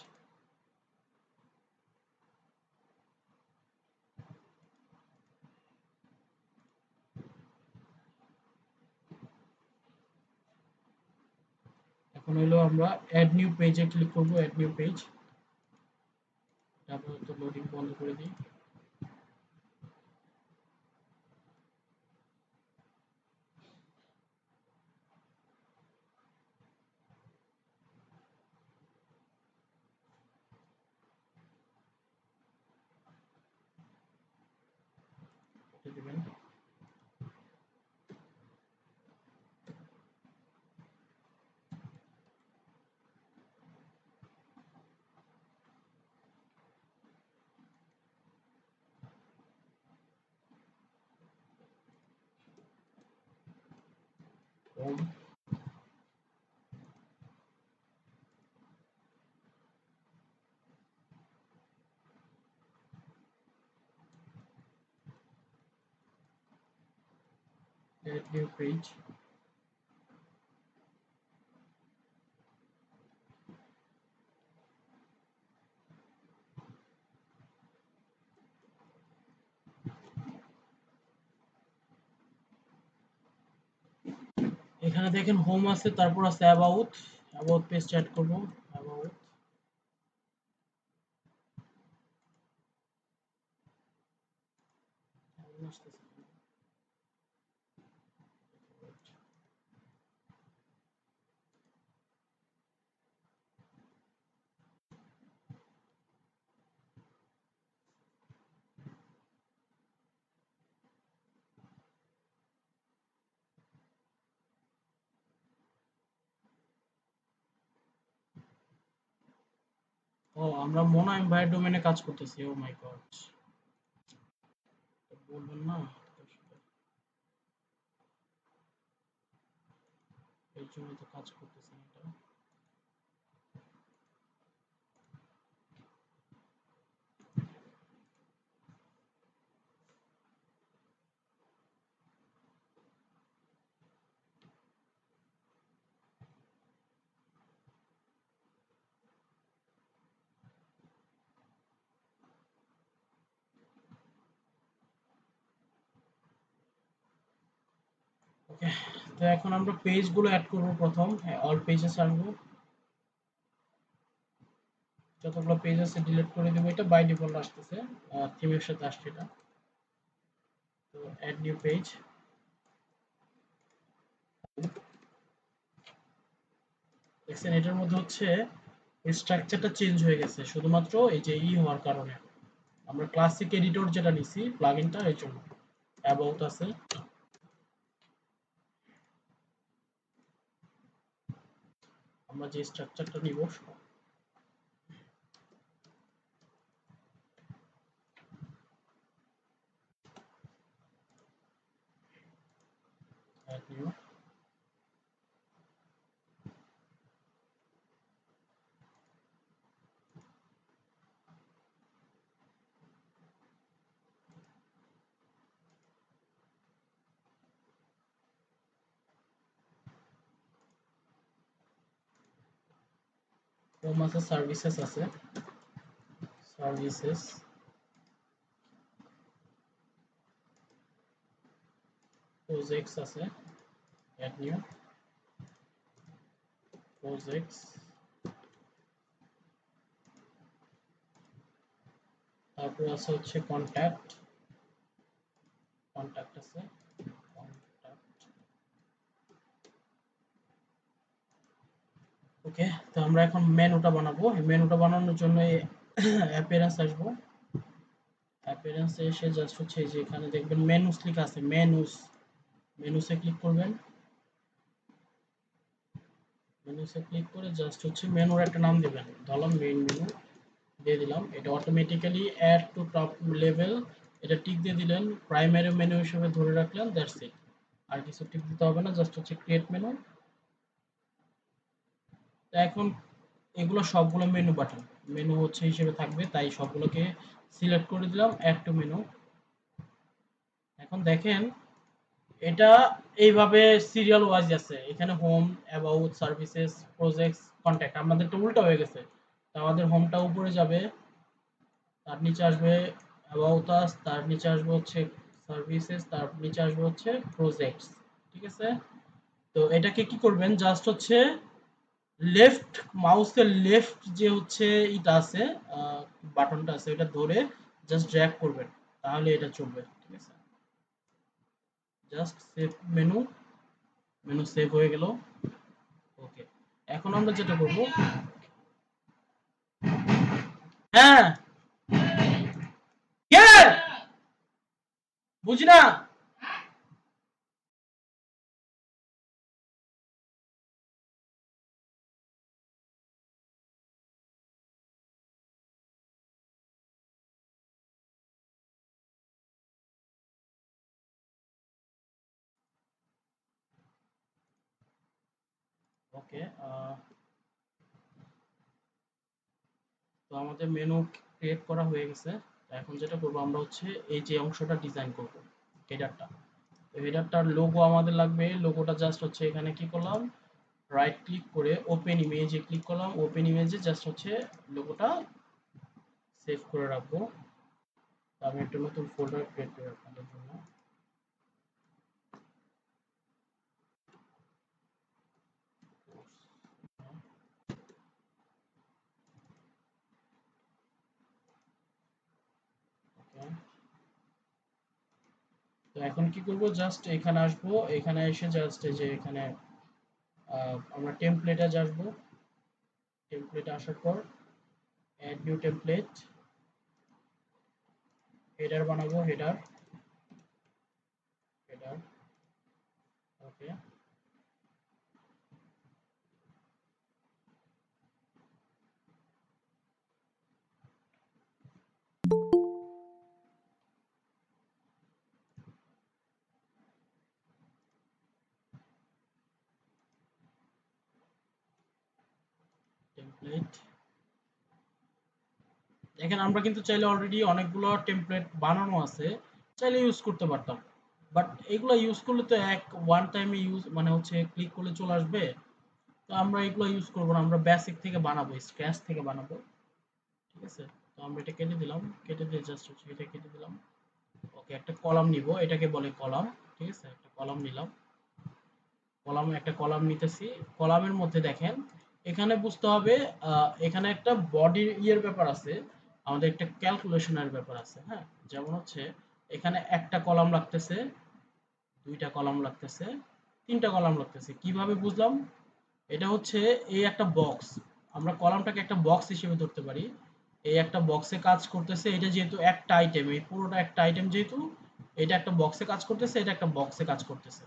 এখন হলো আমরা অ্যাড নিউ পেজে ক্লিক করব, অ্যাড নিউ পেজ। তারপর তো লোডিং বন্ধ করে দিই। দিবেন হোম, অ্যাড নিউ পেজ। এখানে দেখেন হোম আছে, তারপর আছে অ্যাবাউট, অ্যাবাউট পেজটা অ্যাড করব। অ্যাবাউট ও, আমরা মোনা এমভায়ার ডোমেনে কাজ করতেছি। ও মাই গড, বলবেন না, এর জন্য তো কাজ করতেছি না এটা। ওকে, তো এখন আমরা পেজগুলো অ্যাড করব। প্রথম অল পেজেস আসবো, যতগুলো পেজ আছে ডিলিট করে দেবো। এটা বাই ডিফল্ট আসতেছে, থিমের সাথে আসছে এটা। তো অ্যাড নিউ পেজ। দেখছেন এটার মধ্যে হচ্ছে স্ট্রাকচারটা চেঞ্জ হয়ে গেছে শুধুমাত্র এই যে হওয়ার কারণে। আমরা ক্লাসিক এডিটর যেটা নিছি প্লাগইনটা, এর জন্য অ্যাবাউট আছে। আমরা যে স্ট্রাকচারটা নিব, অ্যাড নিউ, হোম আছে, সার্ভিসেস আছে, সার্ভিসেস, প্রজেক্টস আছে, অ্যাড নিউ প্রজেক্টস। তারপর আছে হচ্ছে কন্ট্যাক্ট, কন্ট্যাক্ট আছে, কন্ট্যাক্ট। ওকে, তো আমরা এখন মেনুটা বানাবো। এই মেনুটা বানানোর জন্য অ্যাপিয়ারেন্স আসবো। অ্যাপিয়ারেন্সে এসে জাস্ট হচ্ছে এই যে এখানে দেখবেন মেনুস লেখা আছে, মেনুস, মেনুসে ক্লিক করবেন। মেনুসে ক্লিক করে জাস্ট হচ্ছে মেনুর একটা নাম দিবেন, ধরলাম মেইন মেনু দিয়ে দিলাম। এটা automatically add to top level, এটা টিক দিয়ে দিলেন, প্রাইমারি মেনু হিসেবে ধরে রাখলেন, দ্যাটস ইট। আর কিছু টিক দিতে হবে না, জাস্ট হচ্ছে ক্রিয়েট মেনু। তো এখন এগুলো সবগুলো মেনু বাটন, মেনু হচ্ছে হিসেবে থাকবে, তাই সবগুলোকে সিলেক্ট করে দিলাম, অ্যাড টু মেনু। এখন দেখেন এটা এইভাবে সিরিয়াল ওয়াইজ আছে, এখানে home, about, services, projects, contact. আমাদের তো উল্টা হয়ে গেছে, তো আমাদের হোমটা উপরে যাবে, তার নিচে আসবে অ্যাবাউট আস, তার নিচে আসবে হচ্ছে সার্ভিসেস, তার নিচে আসবে হচ্ছে প্রজেক্টস। ঠিক আছে, তো এটাকে কি করবেন, জাস্ট হচ্ছে লেফট মাউসের লেফট যে হচ্ছে এটা আছে, বাটনটা আছে, এটা ধরে জাস্ট ড্র্যাগ করবেন, তাহলে এটা চলবে। ঠিক আছে, just save menu, menu save হয়ে গেল। ওকে, এখন আমরা যেটা করব, হ্যাঁ কে বুঝি না। ওকে, তো আমাদের মেনু ক্রিয়েট করা হয়ে গেছে। এখন যেটা করব আমরা হচ্ছে এই যে অংশটা ডিজাইন করব, হেডারটা। তো হেডারটার লোগো আমাদের লাগবে। লোগোটা জাস্ট হচ্ছে এখানে কি করলাম, রাইট ক্লিক করে ওপেন ইমেজে ক্লিক করলাম, ওপেন ইমেজে জাস্ট হচ্ছে লোগোটা সেভ করে রাখবো। আমি একটা নতুন ফোল্ডার ক্রিয়েট করে আপনাদের জন্য। ওকে, তো এখন কি করব, জাস্ট এখানে আসবো, এখানে এসে জাস্ট এই যে এখানে আমরা টেমপ্লেটে আসবো। টেমপ্লেটে আসার পর অ্যাড নিউ টেমপ্লেট, হেডার বানাবো, হেডার, হেডার। ওকে, টেমপ্লেট। দেখেন আমরা কিন্তু চাইলে অলরেডি অনেকগুলো টেমপ্লেট বানানো আছে, চাইলে ইউজ করতে পারতাম, বাট এগুলো ইউজ করলে তো ওয়ান টাইমে ইউজ মানে হচ্ছে ক্লিক করলে চলে আসবে। তো আমরা এগুলো ইউজ করবো না, আমরা বেসিক থেকে বানাবো, স্ক্র্যাচ থেকে বানাবো। ঠিক আছে, তো আমরা এটা কেটে দিলাম, কেটে দিয়ে জাস্ট হচ্ছে এটা কেটে দিলাম। ওকে, একটা কলাম নিব, এটাকে বলে কলাম। ঠিক আছে, একটা কলাম নিলাম, কলাম, একটা কলাম নিতেছি। কলামের মধ্যে দেখেন এখানে বুঝতে হবে, এখানে একটা বডি ইয়ের ব্যাপার আছে, আমাদের একটা ক্যালকুলেশনের ব্যাপার আছে। হ্যাঁ, যেমন হচ্ছে এখানে একটা কলাম লাগতেছে, দুইটা কলাম লাগতেছে, তিনটা কলাম লাগতেছে। কিভাবে বুঝলাম? এটা হচ্ছে এই একটা বক্স, আমরা কলামটাকে একটা বক্স হিসেবে ধরতে পারি। এই একটা বক্সে কাজ করতেছে, এটা যেহেতু একটা আইটেম, এই পুরোটা একটা আইটেম, যেহেতু এটা একটা বক্সে কাজ করতেছে, এটা একটা বক্সে কাজ করতেছে।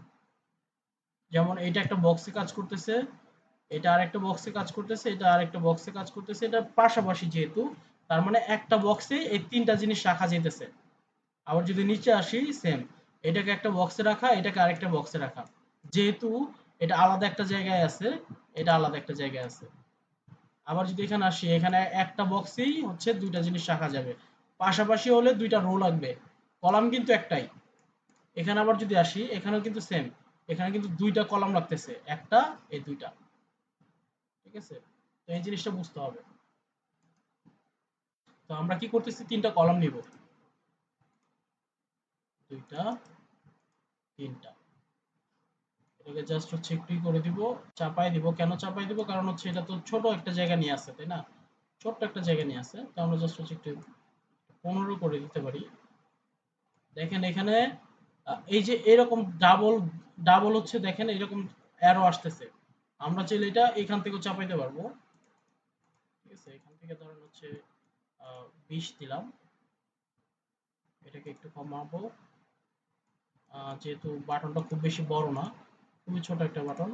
যেমন এটা একটা বক্সে কাজ করতেছে, এটা আরেকটা বক্সে কাজ করতেছে, এটা আরেকটা বক্সে কাজ করতেছে, এটা পাশাপাশি যেহেতু, তার মানে একটা বক্সে এই তিনটা জিনিস রাখা যেতেছে। আবার যদি নিচে আসি, সেম, এটাকে একটা বক্সে রাখা, এটাকে আরেকটা বক্সে রাখা, যেহেতু এটা আলাদা একটা জায়গায় আছে, এটা আলাদা একটা জায়গায় আছে। আবার যদি এখানে আসি, এখানে একটা বক্সেই হচ্ছে দুইটা জিনিস রাখা যাবে, পাশাপাশি হলে দুইটা রো লাগবে, কলাম কিন্তু একটাই। এখানে আবার যদি আসি, এখানেও কিন্তু সেম, এখানে কিন্তু দুইটা কলাম লাগতেছে, একটা, এই দুইটা। ঠিক আছে, তো এই জিনিসটা বুঝতে হবে। তো আমরা কি করতেছি, তিনটা কলাম নিব, দুইটা, তিনটা। এটাকে জাস্ট হচ্ছে একটু করে দিব, চাপাই দিব। কেন চাপাই দিব? কারণ হচ্ছে এটা তো ছোট একটা জায়গা নিয়ে আছে, তাই না? ছোট্ট একটা জায়গা নিয়ে আছে, তো আমরা জাস্ট হচ্ছে একটু 15 করে দিতে পারি। দেখেন এখানে এই যে এরকম ডাবল ডাবল হচ্ছে, দেখেন এরকম অ্যারো আসতেছে। আমরা চাইলে এটা এখান থেকে চাপাইতে পারবো। ঠিক আছে, এখান থেকে ধরেন হচ্ছে 20 দিলাম, এটাকে একটু কমাবো, যেহেতু বাটনটা খুব বেশি বড় না, খুবই ছোট একটা বাটন,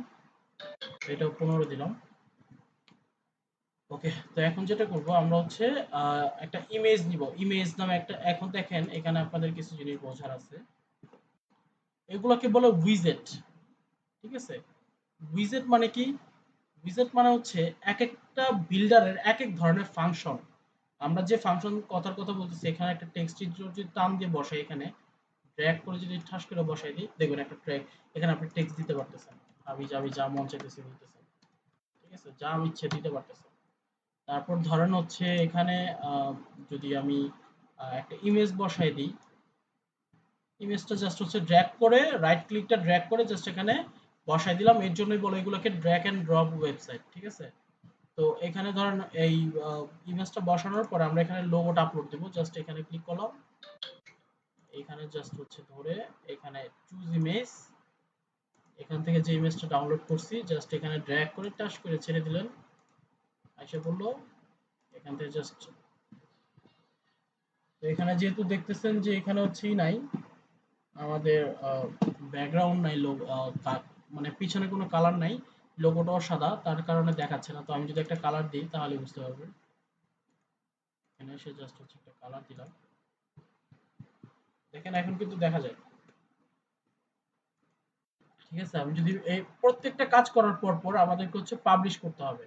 এটাও 15 দিলাম। ওকে, তো এখন যেটা করব আমরা হচ্ছে একটা ইমেজ নিব, ইমেজ নামে একটা। এখন দেখেন এখানে আপনাদের কিছু জিনিস বোঝার আছে, এগুলোকে বলে উইজেট। ঠিক আছে, উইজেট মানে কি? উইজেট মানে হচ্ছে এক একটা বিল্ডারের এক এক ধরনের ফাংশন। আমরা যে ফাংশন কথার কথা বলতেছি, এখানে একটা টেক্সট যদি টান দিয়ে বসাই, এখানে ড্র্যাগ করে যদি ঠাস করে বসাই দিই, দেখবেন একটা ট্র্যাক, এখানে আপনি টেক্সট দিতে পারতেছেন, আমি যা মন চাইতেছে দিতেছেন। ঠিক আছে, যা আমি ইচ্ছে দিতে পারতেছেন। তারপর ধরেন হচ্ছে এখানে যদি আমি একটা ইমেজ বসাই দিই, ইমেজটা জাস্ট হচ্ছে ড্র্যাগ করে, রাইট ক্লিকটা ড্র্যাগ করে জাস্ট এখানে বসাই দিলাম। এর জন্যই বলে এগুলোকে ড্র্যাগ এন্ড ড্রপ ওয়েবসাইট, ঠিক আছে? তো এখানে ধরেন এই ইমেজটা বসানোর পর আমরা এখানে লোগোটা আপলোড দেব। জাস্ট এখানে ক্লিক করলাম, এখানে জাস্ট হচ্ছে ধরে এখানে চুজ ইমেজ, এখান থেকে যে ইমেজটা ডাউনলোড করছি জাস্ট এখানে ড্র্যাগ করে টাচ করে ছেড়ে দিলেন, আইসা বললো এখান থেকে জাস্ট। তো এখানে যেহেতু দেখতেছেন যে এখানে হচ্ছেই নাই আমাদের ব্যাকগ্রাউন্ড নাই, মানে পিছনে কোনো কালার নাই, লোগোটাও সাদা, তার কারণে দেখাচ্ছে না। তো আমি যদি একটা কালার দিই তাহলে বুঝতে পারবেন। এখানে এসে জাস্ট হচ্ছে একটা কালার দিলাম, দেখেন এখন কিন্তু দেখা যায়, ঠিক আছে? আমি যদি এই প্রত্যেকটা কাজ করার পর পর আমাদেরকে হচ্ছে পাবলিশ করতে হবে,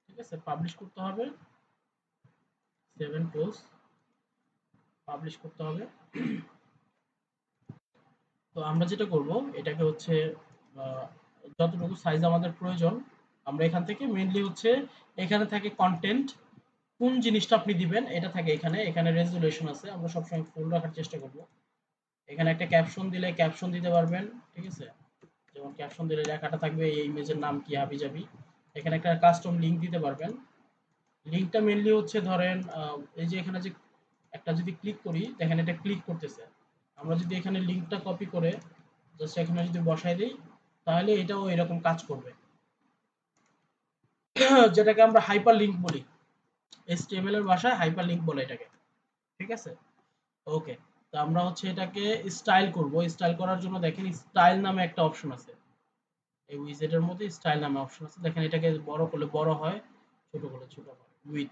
ঠিক আছে? পাবলিশ করতে হবে, 7 পোস্ট পাবলিশ করতে হবে। তো আমরা যেটা করব এটাকে হচ্ছে আহ, যতটুকু সাইজ আমাদের প্রয়োজন আমরা এখান থেকে মেইনলি হচ্ছে এখানে থাকে কন্টেন্ট, কোন জিনিসটা আপনি দিবেন এটা থাকে এখানে। এখানে রেজুলেশন আছে, আমরা সবসময় ফুল রাখার চেষ্টা করব। এখানে একটা ক্যাপশন দিলে ক্যাপশন দিতে পারবেন, ঠিক আছে? যেমন ক্যাপশন দিলে লেখাটা থাকবে এই ইমেজের নাম কি হাবিজাবি। এখানে একটা কাস্টম লিংক দিতে পারবেন। লিংকটা মেইনলি হচ্ছে ধরেন এই যে এখানে যে একটা যদি ক্লিক করি দেখেন এটা ক্লিক করতেছে। আমরা যদি এখানে লিংকটা কপি করে জাস্ট এখানে যদি বসাই দিই তাহলে এটাও এরকম কাজ করবে, যেটাকে আমরা হাইপার লিংক বলি। HTML এর ভাষায় হাইপার লিংক বলে এটাকে, ঠিক আছে? ওকে। তো আমরা হচ্ছে এটাকে স্টাইল করব। স্টাইল করার জন্য দেখেন স্টাইল নামে একটা অপশন আছে, এই উইজেটের মধ্যে স্টাইল নামে অপশন আছে। দেখেন এটাকে বড় করলে বড় হয়, ছোট করলে ছোট হয়। উইথ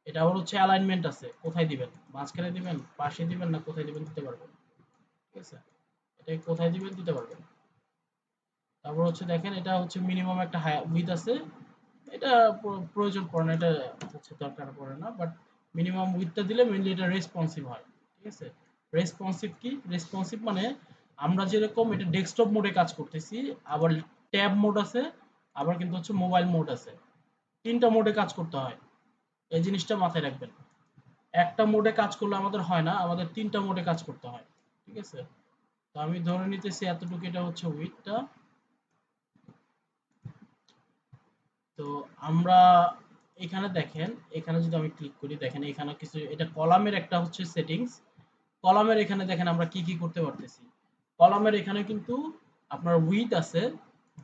এটা আবার হচ্ছে অ্যালাইনমেন্ট আছে, কোথায় দিবেন, মাঝখানে দিবেন, পাশে দিবেন, না কোথায় দিবেন দিতে পারবেন, ঠিক আছে? এটা কোথায় দিবেন দিতে পারবেন। তারপর হচ্ছে দেখেন এটা হচ্ছে মিনিমাম একটা উইথ আছে, এটা প্রয়োজন পড়ে না, এটা হচ্ছে দরকার পড়ে না, বাট মিনিমাম উইথটা দিলে মেইনলি এটা রেসপন্সিভ হয়, ঠিক আছে? রেসপন্সিভ কি? রেসপন্সিভ মানে আমরা যেরকম এটা ডেস্কটপ মোডে কাজ করতেছি, আবার ট্যাব মোড আছে, আবার কিন্তু হচ্ছে মোবাইল মোড আছে, তিনটা মোডে কাজ করতে হয়। এই জিনিসটা মাথায় রাখবেন। একটা মোডে কাজ করলে আমাদের হয় না, আমাদের তিনটা মোডে কাজ করতে হয়, ঠিক আছে? তো আমি ধরে নিতেছি এতটুকু, এটা হচ্ছে উইথটা। তো আমরা এখানে দেখেন, এখানে যদি আমি ক্লিক করি দেখেন এখানে কিছু, এটা কলামের একটা হচ্ছে সেটিংস। কলামের এখানে দেখেন আমরা কি কি করতে পারতেছি। কলামের এখানে কিন্তু আপনার উইথ আছে,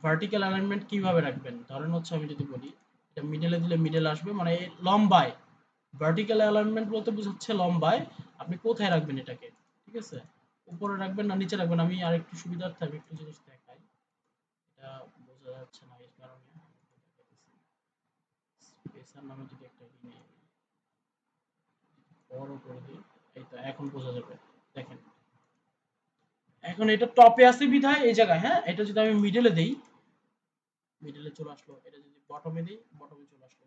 ভার্টিক্যাল অ্যালাইনমেন্ট কিভাবে রাখবেন। ধরেন হচ্ছে আমি যদি বলি এটা মিডলে দিলে মিডল আসবে, মানে লম্বায়। ভার্টিক্যাল অ্যালাইনমেন্ট বলতে বোঝাচ্ছে লম্বায় আপনি কোথায় রাখবেন এটাকে, ঠিক আছে? উপরে রাখবেন না নিচে রাখবেন। আমি আরেকটু সুবিধার্থে আমি একটু জিনিস দেখাই, এটা বোঝা যাচ্ছে না এই কারণে স্পেসার নামে যদি একটা বড় করে দিই, এই তো এখন বোঝা যাবে। দেখেন এখন এটা টপে আছে বিধায় এই জায়গায়, হ্যাঁ, এটা যদি আমি মিডলে দেই মিডলে চলে আসলো, এটা যদি বটমে দিই বটমে চলে আসলো,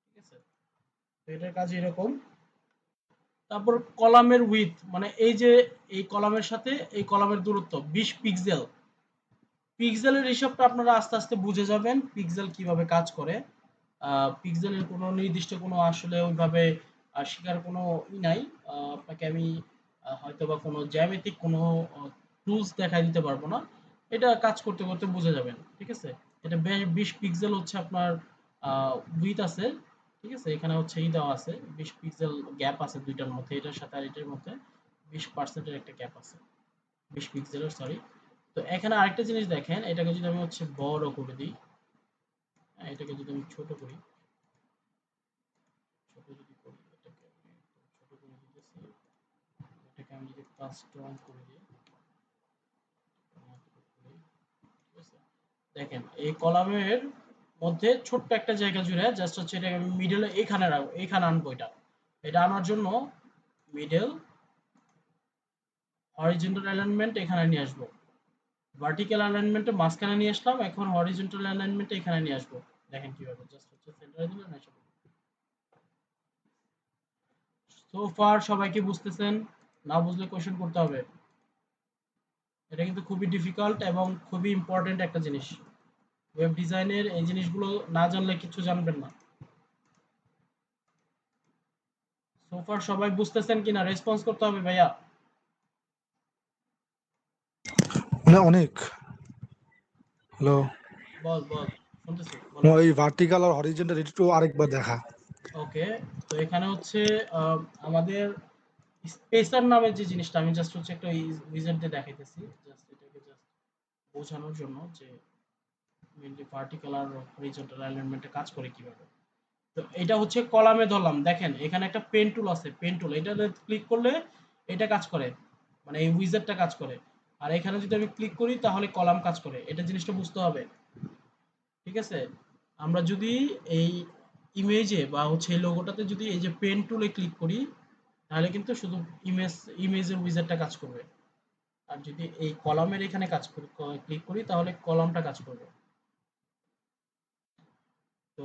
ঠিক আছে? তো এটার কাজ এরকম। তারপর কলামের উইথ মানে এই যে এই কলামের সাথে এই কলামের দূরত্ব 20 পিক্সেল। পিক্সেলের হিসাবটা আপনারা আস্তে আস্তে বুঝে যাবেন পিক্সেল কিভাবে কাজ করে। পিক্সেলের কোনো নির্দিষ্ট কোনো আসলে ওইভাবে শেখার কোনো নাই। আপনাকে আমি হয়তোবা কোনো জ্যামিতিক কোনো টুলস দেখাই দিতে পারবো না। এটা কাজ করতে করতে বুঝে যাবেন, ঠিক আছে? এটা 20 পিক্সেল হচ্ছে আপনার উইথ আছে, ঠিক আছে? এখানে হচ্ছে দেওয়া আছে 20 পিক্সেল গ্যাপ আছে দুইটার মধ্যে, এটার সাথে আর এটার মধ্যে 20% একটা গ্যাপ আছে, 20 পিক্সেলের, সরি। তো এখানে আরেকটা জিনিস দেখেন, এটাকে যদি আমি হচ্ছে বড় করে দিই, হ্যাঁ, এটাকে যদি আমি ছোট করি, ছোট যদি করি এটাকে আমি একদম ছোট করে দিতেছি। এটাকে আমি যদি কাস্টম করে দিই, ঠিক আছে? দেখেন এই কলামের মধ্যে ছোট্ট একটা জায়গা জুড়ে জাস্ট হচ্ছে এটাকে আমি মিডলে এখানে রাখবো, এখানে আনবো। এটা এটা আনার জন্য মিডল হরিজন্টাল অ্যালাইনমেন্ট এখানে নিয়ে আসবো, ভার্টিক্যাল অ্যালাইনমেন্টে মাঝখানে নিয়ে আসলাম, এখন হরিজন্টাল অ্যালাইনমেন্টে এখানে নিয়ে আসবো। দেখেন কিভাবে জাস্ট হচ্ছে সেন্টারে দিলাম এসে। সো ফার সবাই কি বুঝতেছেন? না বুঝলে কোশ্চেন করতে হবে। এটা কিন্তু খুবই ডিফিকাল্ট এবং খুবই ইম্পর্টেন্ট একটা জিনিস। ওয়েব ডিজাইনের এই জিনিসগুলো না জানলে কিছু জানবেন না। সো ফার সবাই বুঝতেছেন কিনা রেসপন্স করতে হবে ভাইয়া। না অনেক হ্যালো, বল বল, শুনতেছি, বলো। ওই ভার্টিক্যাল আর হরিজন্টাল একটু আরেকবার দেখা। ওকে, তো এখানে হচ্ছে আমাদের স্পেসার নামে যে জিনিসটা, আমি জাস্ট হচ্ছে একটা উইজার্ড দিয়ে দেখাইতেছি, জাস্ট এটাকে জাস্ট বোঝানোর জন্য যে মেইনলি ভার্টিক্যাল আর হরিজন্টাল অ্যালাইনমেন্টে কাজ করে কিভাবে। তো এটা হচ্ছে কলামে ধরলাম, দেখেন এখানে একটা পেন টুল আছে, পেন টুল এটাতে ক্লিক করলে এটা কাজ করে, মানে এই উইজার্ডটা কাজ করে। আর এখানে যদি আমি ক্লিক করি তাহলে কলাম কাজ করে, এটা জিনিসটা বুঝতে হবে। ঠিক আছে, আমরা যদি এই ইমেজে বা হচ্ছে এই লোগোটাতে যদি এই যে পেন টুলে ক্লিক করি তাহলে কিন্তু শুধু ইমেজের উইজারটা কাজ করবে। আর যদি এই কলামের এখানে কাজ করি, ক্লিক করি, তাহলে কলামটা কাজ করবে। তো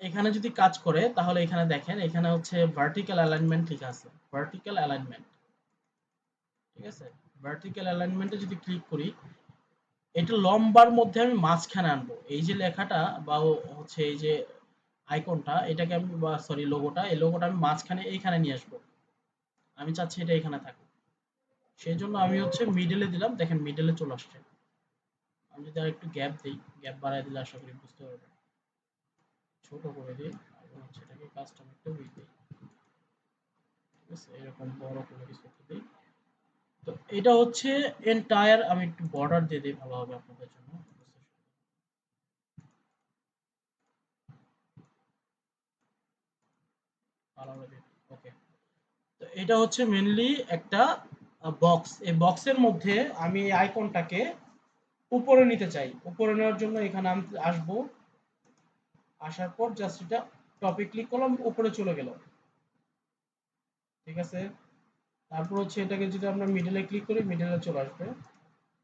এখানে যদি কাজ করে তাহলে এখানে দেখেন, এখানে হচ্ছে ভার্টিক্যাল অ্যালাইনমেন্ট লেখা আছে, ভার্টিক্যাল অ্যালাইনমেন্ট। ঠিক আছে, ভার্টিক্যাল অ্যালাইনমেন্টে যদি ক্লিক করি, এটা লম্বার মধ্যে আমি মাঝখানে আনবো, এই যে লেখাটা বা হচ্ছে এই যে আইকনটা, এটাকে আমি বা সরি লোগোটা, এই লোগোটা আমি মাঝখানে এইখানে নিয়ে আসবো। আমি চাচ্ছি এটা এখানে থাকুক, সেই জন্য আমি হচ্ছে মিডলে দিলাম, দেখেন মিডলে চলে আসছে। আমি যদি আর একটু গ্যাপ দিই, গ্যাপ বাড়ায় দিলে আশা করি বুঝতে পারবেন। ছোট করে দিই এবং হচ্ছে এটাকে কাস্টম একটা উইথ দিই। ঠিক আছে, এরকম বড় করে কিছু একটা দিই। তো এটা হচ্ছে এন্টায়ার, আমি একটু বর্ডার দিয়ে দিই, ভালো হবে আপনাদের জন্য। ওকে, তো এটা হচ্ছে মেনলি একটা বক্স, এই বক্সের মধ্যে আমি এই আইকনটাকে উপরে নিতে চাই। উপরে নেওয়ার জন্য এখানে আমি আসবো, আসার পর জাস্ট এটা টপে ক্লিক করলাম, উপরে চলে গেল। ঠিক আছে, তারপর হচ্ছে এটাকে যদি আমরা মিডলে ক্লিক করি, মিডলে চলে আসবে।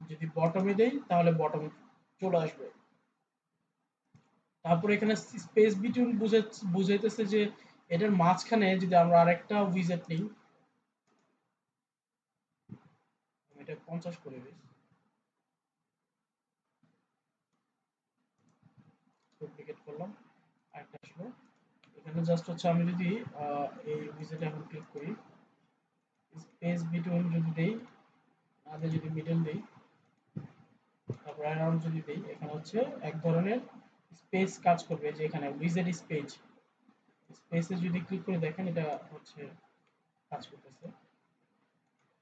যদি বটমে দেই তাহলে বটমে চলে আসবে। তারপর এখানে স্পেস বিটুইন বুঝাইতেছে যে এটার মাঝখানে যদি আমরা আরেকটা উইজেট নিই, এটা 50 করে দিই, ডুপ্লিকেট করলাম, আরেকটা আসলো। এখানে জাস্ট হচ্ছে আমি যদি এই উইজেটে এখন ক্লিক করি, স্পেস বিটুইন যদি দেই, আগে যদি মিডল দেই, তারপর অ্যারাউন্ড যদি দেই, এখানে হচ্ছে এক ধরনের স্পেস কাজ করবে, যে এখানে উইজেট স্পেস, স্পেসে যদি ক্লিক করে দেখেন এটা হচ্ছে কাজ করতেছে।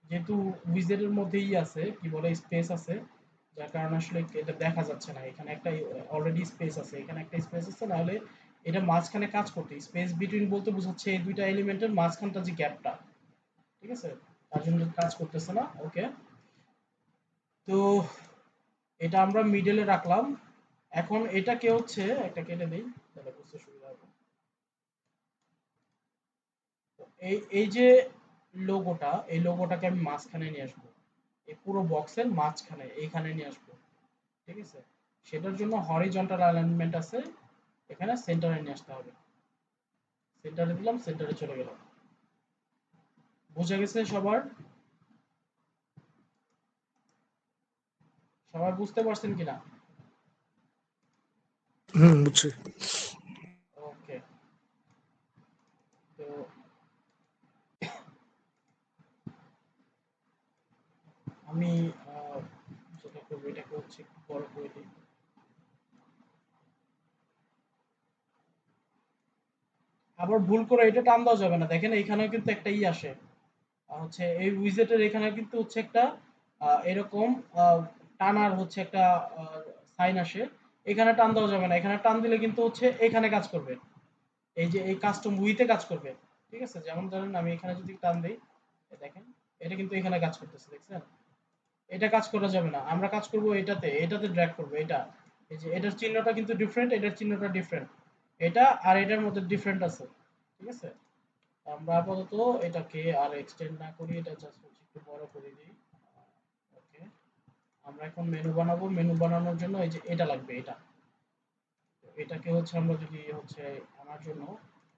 যেহেতু উইজেটের মধ্যেই আছে কি বলে স্পেস আছে, যার কারণে আসলে এটা দেখা যাচ্ছে না, এখানে একটা অলরেডি স্পেস আছে, এখানে একটা স্পেস আছে, নাহলে এটা মাঝখানে কাজ করতে, স্পেস বিটুইন বলতে বোঝাচ্ছে এই দুইটা এলিমেন্টের মাঝখানটা যে গ্যাপটা। ঠিক আছে, তার জন্য কাজ করতেছে না। ওকে, তো এটা আমরা মিডলে রাখলাম। এখন এটাকে হচ্ছে একটা কেটে দেই, তাহলে বুঝতে সুবিধা হবে। এই এই যে লোগোটা, এই লোগোটাকে আমি মাঝখানে নিয়ে আসবো, এই পুরো বক্সের মাঝখানে এইখানে নিয়ে আসবো। ঠিক আছে, সেটার জন্য হরিজন্টাল অ্যালাইনমেন্ট আছে, এখানে সেন্টারে নিয়ে আসতে হবে। সেন্টারে দিলাম, সেন্টারে চলে গেল। বুঝে গেছে সবার? সবাই বুঝতে পারছেন কিনা? বুঝছি। ওকে, তো আমি যেটা করবো এটাকে হচ্ছে একটু বড় করে দিই। আবার ভুল করে এটা টান দেওয়া যাবে না, দেখেন এখানেও কিন্তু একটা আসে, হচ্ছে এই উইজেটের এখানে কিন্তু হচ্ছে একটা এরকম টানার হচ্ছে একটা সাইন আসে, এখানে টান দেওয়া যাবে না, এখানে টান দিলে কিন্তু হচ্ছে এখানে কাজ করবে, এই যে এই কাস্টম উইতে কাজ করবে। ঠিক আছে, যেমন ধরেন আমি এখানে যদি টান দেই, দেখেন এটা কিন্তু এখানে কাজ করতেছে, দেখছেন? এটা কাজ করা যাবে না, আমরা কাজ করব এটাতে, এটাতে ড্র্যাগ করব এটা। এই যে এটার চিহ্নটা কিন্তু ডিফারেন্ট, এটার চিহ্নটা ডিফারেন্ট, এটা আর এটার মধ্যে ডিফারেন্ট আছে। ঠিক আছে, আমরা আপাতত এটাকে আর এক্সটেন্ড না করি, এটা জাস্ট হচ্ছে একটু বড় করে দিই। ওকে, আমরা এখন মেনু বানাবো, মেনু বানানোর জন্য এই যে এটা লাগবে, এটা। তো এটাকে হচ্ছে আমরা যদি হচ্ছে আনার জন্য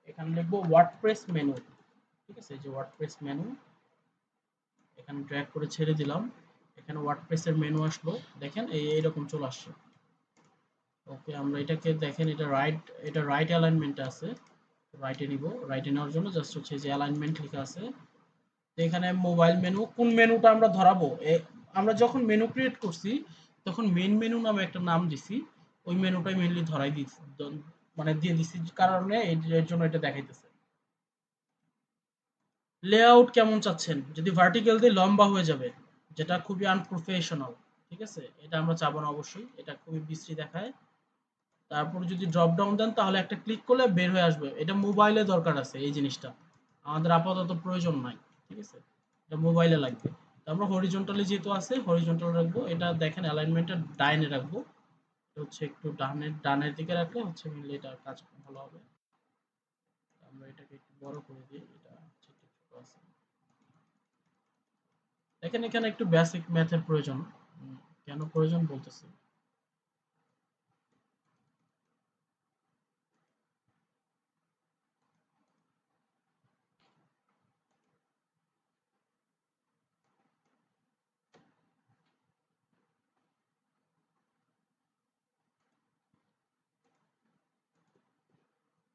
এখানে লিখবো ওয়ার্ডপ্রেস মেনু। ঠিক আছে, এই যে ওয়ার্ডপ্রেস মেনু, এখানে ড্র্যাগ করে ছেড়ে দিলাম, এখানে ওয়ার্ডপ্রেসের মেনু আসলো, দেখেন এই এইরকম চলে আসছে। ওকে, আমরা এটাকে দেখেন এটা রাইট অ্যালাইনমেন্টে আছে, রাইটে নিব, রাইটে নেওয়ার জন্য জাস্ট হচ্ছে যে অ্যালাইনমেন্ট লেখা আছে। তো এখানে মোবাইল মেনু, কোন মেনুটা আমরা ধরাবো, আমরা যখন মেনু ক্রিয়েট করছি তখন মেইন মেনু নামে একটা নাম দিছি, ওই মেনুটাই মেইনলি ধরাই দিছি, মানে দিয়ে দিছি কারণে এর জন্য এটা দেখাইতেছে। লেআউট কেমন চাচ্ছেন? যদি ভার্টিক্যাল দিয়ে লম্বা হয়ে যাবে, যেটা খুবই আনপ্রফেশনাল, ঠিক আছে? এটা আমরা চাবো না অবশ্যই, এটা খুবই বিশ্রী দেখায়। তারপর যদি ড্রপ ডাউন দেন তাহলে একটা ক্লিক করলে বের হয়ে আসবে। এটা মোবাইলে দরকার আছে এই জিনিসটা, আমাদের আপাতত প্রয়োজন নাই, ঠিক আছে? এটা মোবাইলে লাগবে। তো আমরা হরিজন্টালি যেহেতু আছে হরিজন্টাল রাখবো। এটা দেখেন অ্যালাইনমেন্টটা ডাইনে রাখবো, এটা হচ্ছে একটু ডানের দিকে রাখলে হচ্ছে মিললে এটা কাজ ভালো হবে। আমরা এটাকে একটু বড় করে দিই, এটা হচ্ছে একটু ছোট আছে। দেখেন এখানে একটু বেসিক ম্যাথের প্রয়োজন। কেন প্রয়োজন বলতেছি।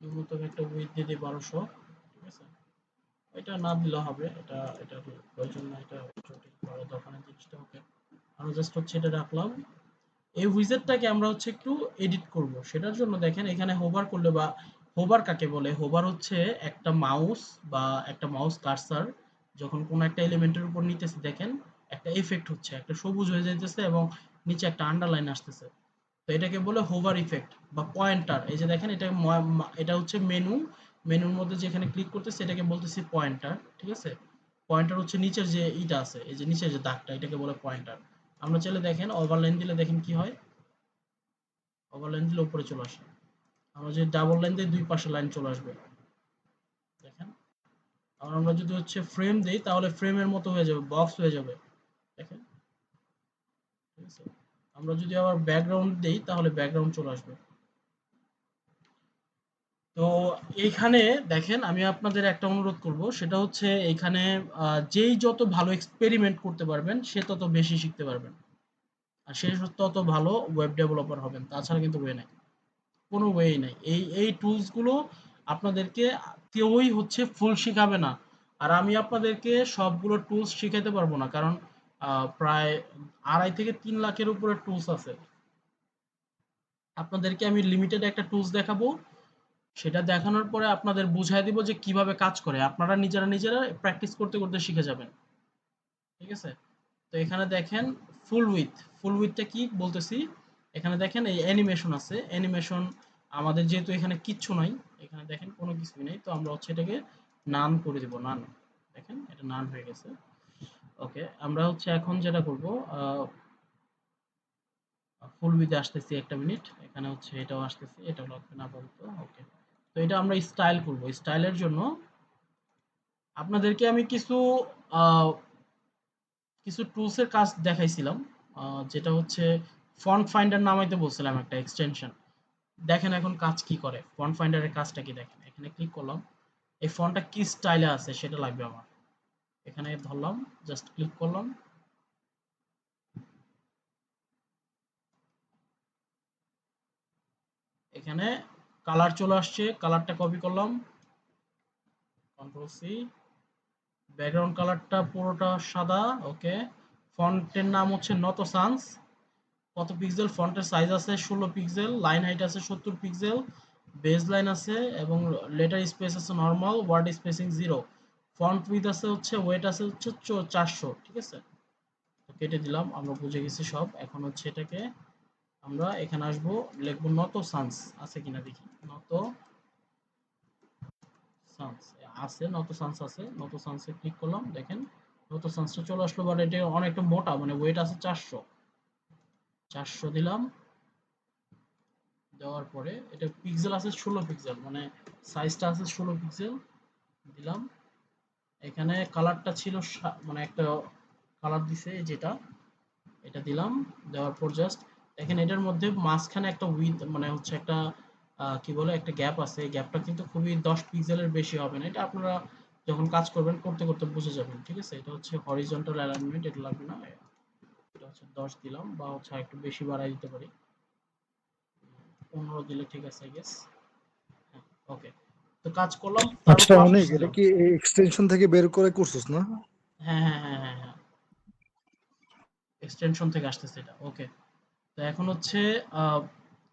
ন্যূনতম একটা উইথ দিয়ে দিই 1200, ঠিক আছে? এটা না দিলে হবে, এটা প্রয়োজন না, এটা জটিল বড় দোকানের জিনিসটা। ওকে, আমরা জাস্ট হচ্ছে এটা রাখলাম। এই উইজেটটাকে আমরা হচ্ছে একটু এডিট করব, সেটার জন্য দেখেন এখানে হোভার করলে, বা হোভার কাকে বলে? হোভার হচ্ছে একটা মাউস বা একটা মাউস কার্সার যখন কোনো একটা এলিমেন্টের উপর নিতেছে, দেখেন একটা এফেক্ট হচ্ছে, একটা সবুজ হয়ে যাইতেছে এবং নিচে একটা আন্ডারলাইন আসতেছে। তো এটাকে বলে হোভার ইফেক্ট বা পয়েন্টার। এই যে দেখেন এটা এটা হচ্ছে মেনুর মধ্যে যেখানে ক্লিক করতেছে এটাকে বলতেছি পয়েন্টার, ঠিক আছে? পয়েন্টার হচ্ছে নিচের যে ইটা আছে, এই যে নিচের যে দাগটা, এটাকে বলে পয়েন্টার। আমরা চাইলে দেখেন ওভারলাইন দিলে দেখেন কি হয়, ওভারলাইন দিলে উপরে চলে আসে। আমরা যদি ডাবল লাইন দিই দুই পাশে লাইন চলে আসবে, দেখেন। আর আমরা যদি হচ্ছে ফ্রেম দেই তাহলে ফ্রেমের মতো হয়ে যাবে, বক্স হয়ে যাবে, দেখেন, ঠিক আছে? আমরা যদি আবার ব্যাকগ্রাউন্ড দেই তাহলে ব্যাকগ্রাউন্ড চলে আসবে। তো এইখানে দেখেন আমি আপনাদের একটা অনুরোধ করব, সেটা হচ্ছে এইখানে যেই যত ভালো এক্সপেরিমেন্ট করতে পারবেন সে তত বেশি শিখতে পারবেন, আর সে তত ভালো ওয়েব ডেভেলপার হবেন। তাছাড়া কিন্তু ওয়ে নাই, কোনো ওয়েই নাই। এই টুলস গুলো আপনাদেরকে কেউই হচ্ছে ফুল শিখাবে না। আর আমি আপনাদেরকে সবগুলো টুলস শিখাতে পারবো না, কারণ প্রায় 2.5 থেকে 3 লাখের উপরে টুলস আছে। আপনাদেরকে আমি লিমিটেড একটা টুলস দেখাবো, সেটা দেখানোর পরে আপনাদের বুঝাই দিব যে কিভাবে কাজ করে। আপনারা নিজেরা প্র্যাকটিস করতে করতে শিখে যাবেন, ঠিক আছে? তো এখানে দেখেন ফুল উইথটা কি বলতেছি। এখানে দেখেন এই অ্যানিমেশন আছে, অ্যানিমেশন আমাদের যেহেতু এখানে কিচ্ছু নাই, এখানে দেখেন কোনো কিছুই নেই, তো আমরা হচ্ছে এটাকে নান করে দিব, নান। দেখেন এটা নান হয়ে গেছে। ওকে, আমরা হচ্ছে এখন যেটা করব, ফুল উইথে আসতেছি, একটা মিনিট। এখানে হচ্ছে এটাও আসতেছি, এটাও লাগবে না বলতো। ওকে, তো এটা আমরা স্টাইল করব। স্টাইলের জন্য আপনাদেরকে আমি আহ, কিছু টুলস এর কাজ দেখাইছিলাম, যেটা হচ্ছে ফন্ট ফাইন্ডার নামাইতে বলছিলাম, একটা এক্সটেনশন। দেখেন এখন কাজ কি করে, ফন্ট ফাইন্ডারের কাজটা কি দেখেন। এখানে ক্লিক করলাম, এই ফন্টটা কি স্টাইলে আছে সেটা লাগবে আমার। এখানে ধরলাম, জাস্ট ক্লিক করলাম, এখানে কালার চলে আসছে, কালারটা কপি করলাম, কন্ট্রোল সি, ব্যাকগ্রাউন্ড কালারটা পুরোটা সাদা। ওকে, ফন্টের নাম হচ্ছে নত সান্স। কত পিক্সেল? ফন্টের সাইজ আছে 16 পিক্সেল, লাইন হাইট আছে 70 পিক্সেল, বেজ লাইন আছে এবং লেটার স্পেস আছে normal, word spacing 0, font width আছে হচ্ছে, ওয়েট আছে হচ্ছে 400, ঠিক আছে? তো কেটে দিলাম, আমরা বুঝে গেছি সব। এখন হচ্ছে এটাকে আমরা এখানে আসবো, লিখবো নত সান্স, আছে কিনা দেখি। নত সান্স আছে, নত সান্স আছে, নত সান্সে ক্লিক করলাম, দেখেন নত সান্সটা চলে আসলো, বাট এটা অনেকটা মোটা, মানে ওয়েট আছে 400 দিলাম। দেওয়ার পরে এটা পিক্সেল আছে 16 পিক্সেল, মানে সাইজটা আছে 16 পিক্সেল দিলাম। এখানে কালারটা ছিল মানে একটা কালার দিছে যেটা, এটা দিলাম। দেওয়ার পর জাস্ট দেখেন এটার মধ্যে মাঝখানে একটা উইথ, মানে হচ্ছে একটা কি বলে, একটা গ্যাপ আছে। এই গ্যাপটা কিন্তু খুবই 10 পিক্সেলের বেশি হবে না। এটা আপনারা যখন কাজ করবেন করতে করতে বুঝে যাবেন, ঠিক আছে? এটা হচ্ছে হরিজন্টাল অ্যালাইনমেন্ট, এটা লাগবে না। এটা হচ্ছে 10 দিলাম, বা হচ্ছে একটু বেশি বাড়াই দিতে পারি, 15 দিলে ঠিক আছে, আই গেস। হ্যাঁ, ওকে। তো কাজ করলাম, তারপর আচ্ছা, পারফরম্যান্স অনেক এটা দিলাম। কি এক্সটেনশন থেকে বের করে করছিস না? হ্যাঁ, এক্সটেনশন থেকে আসতেছে এটা। ওকে, তো এখন হচ্ছে আহ,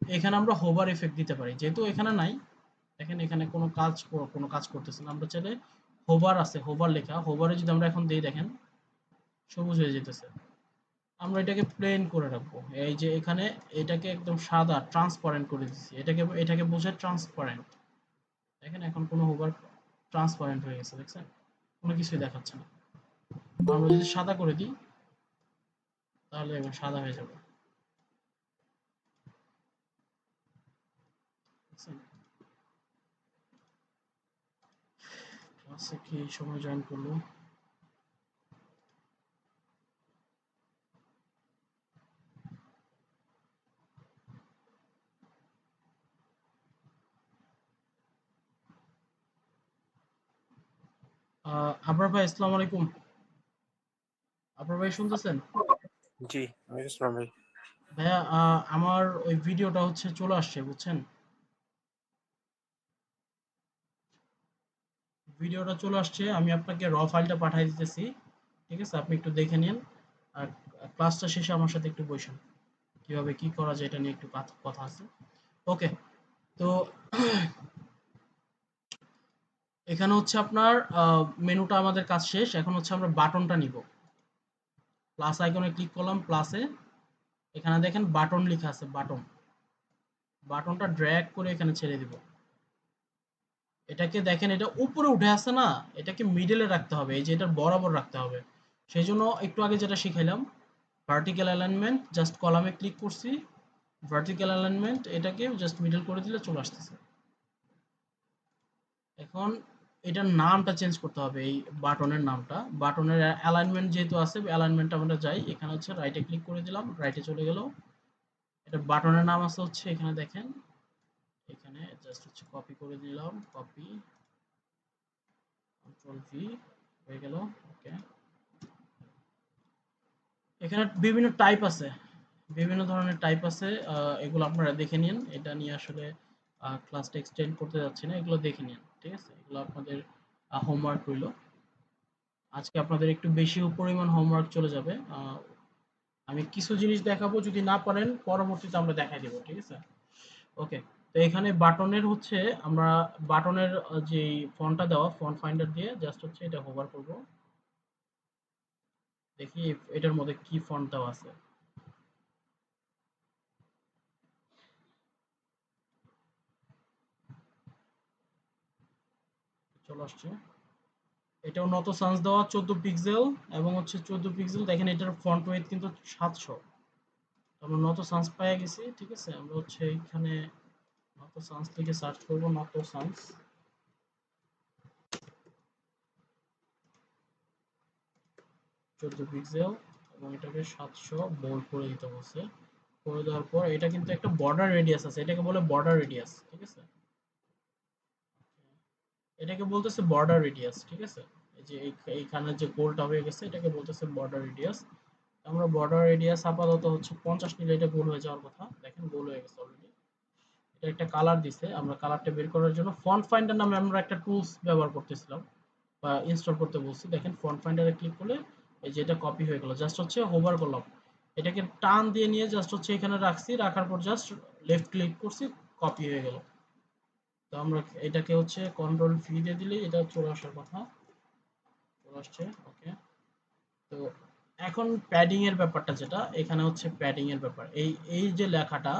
এখানে আমরা হোভার এফেক্ট দিতে পারি, যেহেতু এখানে নাই। দেখেন এখানে কোনো কাজ করতেছে না। আমরা চাইলে হোভার আছে, হোভার লেখা, হোভারে যদি আমরা এখন দিই দেখেন সবুজ হয়ে যেতেছে। আমরা এটাকে প্লেন করে রাখবো। এই যে এখানে এটাকে একদম সাদা ট্রান্সপারেন্ট করে দিচ্ছি, এটাকে বোঝায় ট্রান্সপারেন্ট। দেখেন এখন কোনো হোভার ট্রান্সপারেন্ট হয়ে গেছে, দেখছেন কোনো কিছুই দেখাচ্ছে না। আমরা যদি সাদা করে দিই তাহলে এখন সাদা হয়ে যাবে, দেখছেন? ক্লাসে কি এই সময় জয়েন করলো? আবরার ভাই আসসালামু আলাইকুম। আবরার ভাই শুনতেছেন? জি, আমি ইসলাম ভাই। ভাইয়া আমার ওই ভিডিওটা হচ্ছে চলে আসছে, বুঝছেন? ভিডিওটা চলে আসছে, আমি আপনাকে র ফাইলটা পাঠিয়ে দিতেছি, ঠিক আছে? আপনি একটু দেখে নিন। আর ক্লাসটা শেষে আমার সাথে একটু বসেন, কিভাবে কি করা যায় এটা নিয়ে একটু কথা আছে। ওকে, তো এখানে হচ্ছে আপনার মেনুটা আমাদের কাজ শেষ। এখন হচ্ছে আমরা বাটনটা নিব। প্লাস আইকনে ক্লিক করলাম, প্লাসে এখানে দেখেন বাটন লেখা আছে, বাটন। বাটনটা ড্র্যাগ করে এখানে ছেড়ে দিব। এটাকে দেখেন এটা উপরে উঠে আসছে না, এটাকে মিডলে রাখতে হবে, এই যে এটা বরাবর রাখতে হবে। সেই জন্য একটু আগে যেটা শিখাইলাম, ভার্টিক্যাল অ্যালাইনমেন্ট, জাস্ট কলামে ক্লিক করছি, ভার্টিক্যাল অ্যালাইনমেন্ট, এটাকে জাস্ট মিডল করে দিলে চলে আসতেছে। এখন এটার নামটা চেঞ্জ করতে হবে, এই বাটনের নামটা। বাটনের অ্যালাইনমেন্ট যেহেতু আছে, অ্যালাইনমেন্ট আমরা যাই, এখানে হচ্ছে রাইটে ক্লিক করে দিলাম, রাইটে চলে গেল। এটা বাটনের নাম আছে হচ্ছে এখানে দেখেন, এখানে জাস্ট হচ্ছে কপি করে দিলাম, কপি, কন্ট্রোল ভি, হয়ে গেল। ওকে, এখানে বিভিন্ন টাইপ আছে, বিভিন্ন ধরনের টাইপ আছে, এগুলো আপনারা দেখে নিন। এটা নিয়ে আসলে ক্লাসটা এক্সটেন্ড করতে যাচ্ছি না, এগুলো দেখে নিন, ঠিক আছে? এগুলো আপনাদের হোমওয়ার্ক রইল। আজকে আপনাদের একটু বেশি পরিমাণ হোমওয়ার্ক চলে যাবে। আমি কিছু জিনিস দেখাবো, যদি না পারেন পরবর্তীতে আমরা দেখাই দেবো, ঠিক আছে? ওকে, তো এখানে বাটনের হচ্ছে আমরা বাটনের যে ফন্টটা দেওয়া, ফন্ট ফাইন্ডার দিয়ে জাস্ট হচ্ছে এটা হোভার করব, দেখি এটার মধ্যে কি ফন্ট দেওয়া আছে। চলে আসছে, এটাও নত সান্স দেওয়া 14 পিক্সেল, এবং হচ্ছে 14 পিক্সেল। দেখেন এটার ফন্ট ওয়েট কিন্তু 700। আমরা নত সান্স পেয়ে গেছি, ঠিক আছে? আমরা হচ্ছে এখানে নত সান্স থেকে সার্চ করব, নত সান্স, 14 পিক্সেল, এবং এটাকে 700 বোল্ড করে দিতে বলছে। করে দেওয়ার পর এটা কিন্তু একটা বর্ডার রেডিয়াস আছে, এটাকে বলে বর্ডার রেডিয়াস, ঠিক আছে? এটাকে বলতেছে বর্ডার রেডিয়াস, ঠিক আছে? এই যে এইখানে যে গোলটা হয়ে গেছে এটাকে বলতেছে বর্ডার রেডিয়াস। আমরা বর্ডার রেডিয়াস আপাতত হচ্ছে 50 নিলে এটা গোল হয়ে যাওয়ার কথা। দেখেন গোল হয়ে গেছে অলরেডি। এটা একটা কালার দিছে, আমরা কালারটা বের করার জন্য ফন্ট ফাইন্ডার নামে আমরা একটা টুলস ব্যবহার করতেছিলাম বা ইনস্টল করতে বলছি। দেখেন ফন্ট ফাইন্ডারে ক্লিক করলে এই যে এটা কপি হয়ে গেল, জাস্ট হচ্ছে হোভার করলাম, এটাকে টান দিয়ে নিয়ে জাস্ট হচ্ছে এখানে রাখছি, রাখার পর জাস্ট লেফট ক্লিক করছি, কপি হয়ে গেল। তো আমরা এটাকে হচ্ছে কন্ট্রোল ভি দিয়ে দিলে এটা চলে আসার কথা, চলে আসছে। ওকে, তো এখন প্যাডিং এর ব্যাপারটা, যেটা এখানে হচ্ছে প্যাডিং এর ব্যাপার, এই এই যে লেখাটা,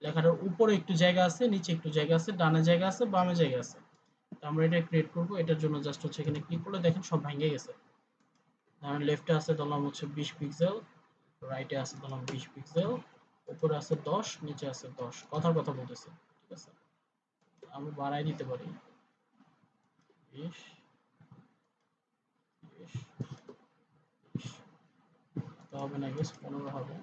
লেখাটার উপরে একটু জায়গা আছে, নিচে একটু জায়গা আছে, ডানে জায়গা আছে, বামে জায়গা আছে। তো আমরা এটা ক্রিয়েট করব, এটার জন্য জাস্ট হচ্ছে এখানে ক্লিক করলে দেখেন সব ভেঙে গেছে। ধরেন লেফটে আছে ধরলাম হচ্ছে 20 পিক্সেল, রাইটে আছে ধরলাম 20 পিক্সেল, উপরে আছে 10, নিচে আছে 10, কথার কথা বলতেছে, ঠিক আছে? আমরা বাড়াই দিতে পারি 20, 20, 20, তো হবে না, গেস 15 হবে।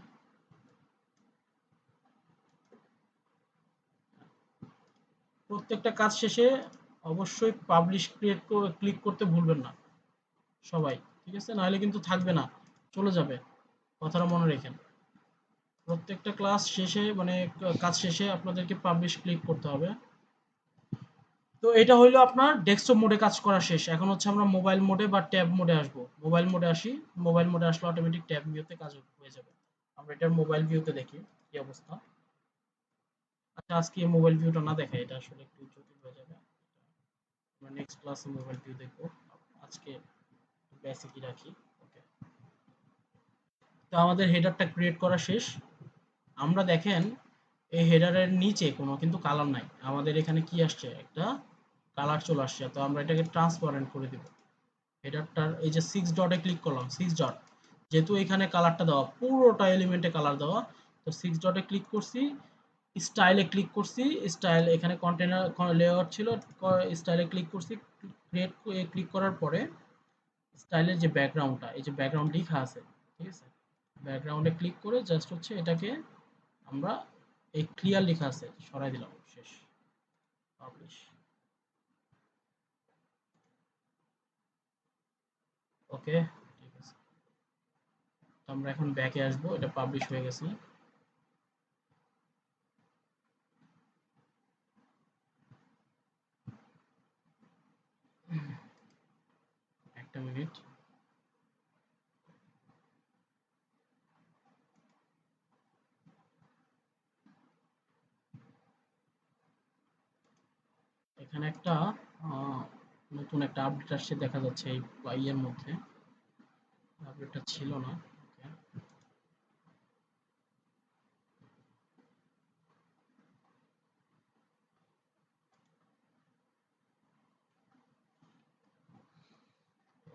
প্রত্যেকটা কাজ শেষে অবশ্যই পাবলিশ ক্লিক করতে ভুলবেন না সবাই, ঠিক আছে? নাহলে কিন্তু থাকবে না, চলে যাবে। কথাটা মনে রেখেন, প্রত্যেকটা ক্লাস শেষে মানে কাজ শেষে আপনাদেরকে পাবলিশ ক্লিক করতে হবে। তো এটা হইলো আপনার ডেস্কটপ মোডে কাজ করা শেষ। এখন হচ্ছে আমরা মোবাইল মোডে বা ট্যাব মোডে আসবো। মোবাইল মোডে আসি, মোবাইল মোডে আসলে অটোমেটিক ট্যাব ভিউতে কাজ হয়ে যাবে। আমরা এটার মোবাইল ভিউতে দেখি কি অবস্থা। আচ্ছা, আজকে মোবাইল ভিউটা না দেখাই, এটা আসলে একটু জটিল হয়ে যাবে। আমরা নেক্সট ক্লাসে মোবাইল ভিউ দেখবো। আজকে বেসিকই রাখি। ওকে, তো আমাদের হেডারটা ক্রিয়েট করা শেষ। আমরা দেখেন এই হেডারের নিচে কোনো কিন্তু কালার নাই। আমাদের এখানে কি আসছে, একটা কালার চলে আসছে। তো আমরা এটাকে ট্রান্সপারেন্ট করে দিব। হেডারটার এই যে 6 ডটে ক্লিক করলাম, 6 ডট, যেহেতু এখানে কালারটা দেওয়া, পুরোটা এলিমেন্টে কালার দেওয়া, তো 6 ডটে ক্লিক করছি, স্টাইলে ক্লিক করছি, স্টাইল এখানে কন্টেনার লেআউট ছিল, স্টাইলে ক্লিক করছি, ক্রিয়েট ক্লিক করার পরে স্টাইলের যে ব্যাকগ্রাউন্ডটা, এই যে ব্যাকগ্রাউন্ড লেখা আছে, ঠিক আছে, ব্যাকগ্রাউন্ডে ক্লিক করে জাস্ট হচ্ছে এটাকে আমরা এই ক্লিয়ার লেখা আছে সরাই দিলাম, শেষ, পাবলিশ। ওকে, ঠিক আছে, তো আমরা এখন ব্যাকে আসবো, এটা পাবলিশ হয়ে গেছে। একটা মিনিট, এখানে একটা নতুন একটা আপডেট আসছে দেখা যাচ্ছে এই ইয়ের মধ্যে, আপডেটটা ছিল না।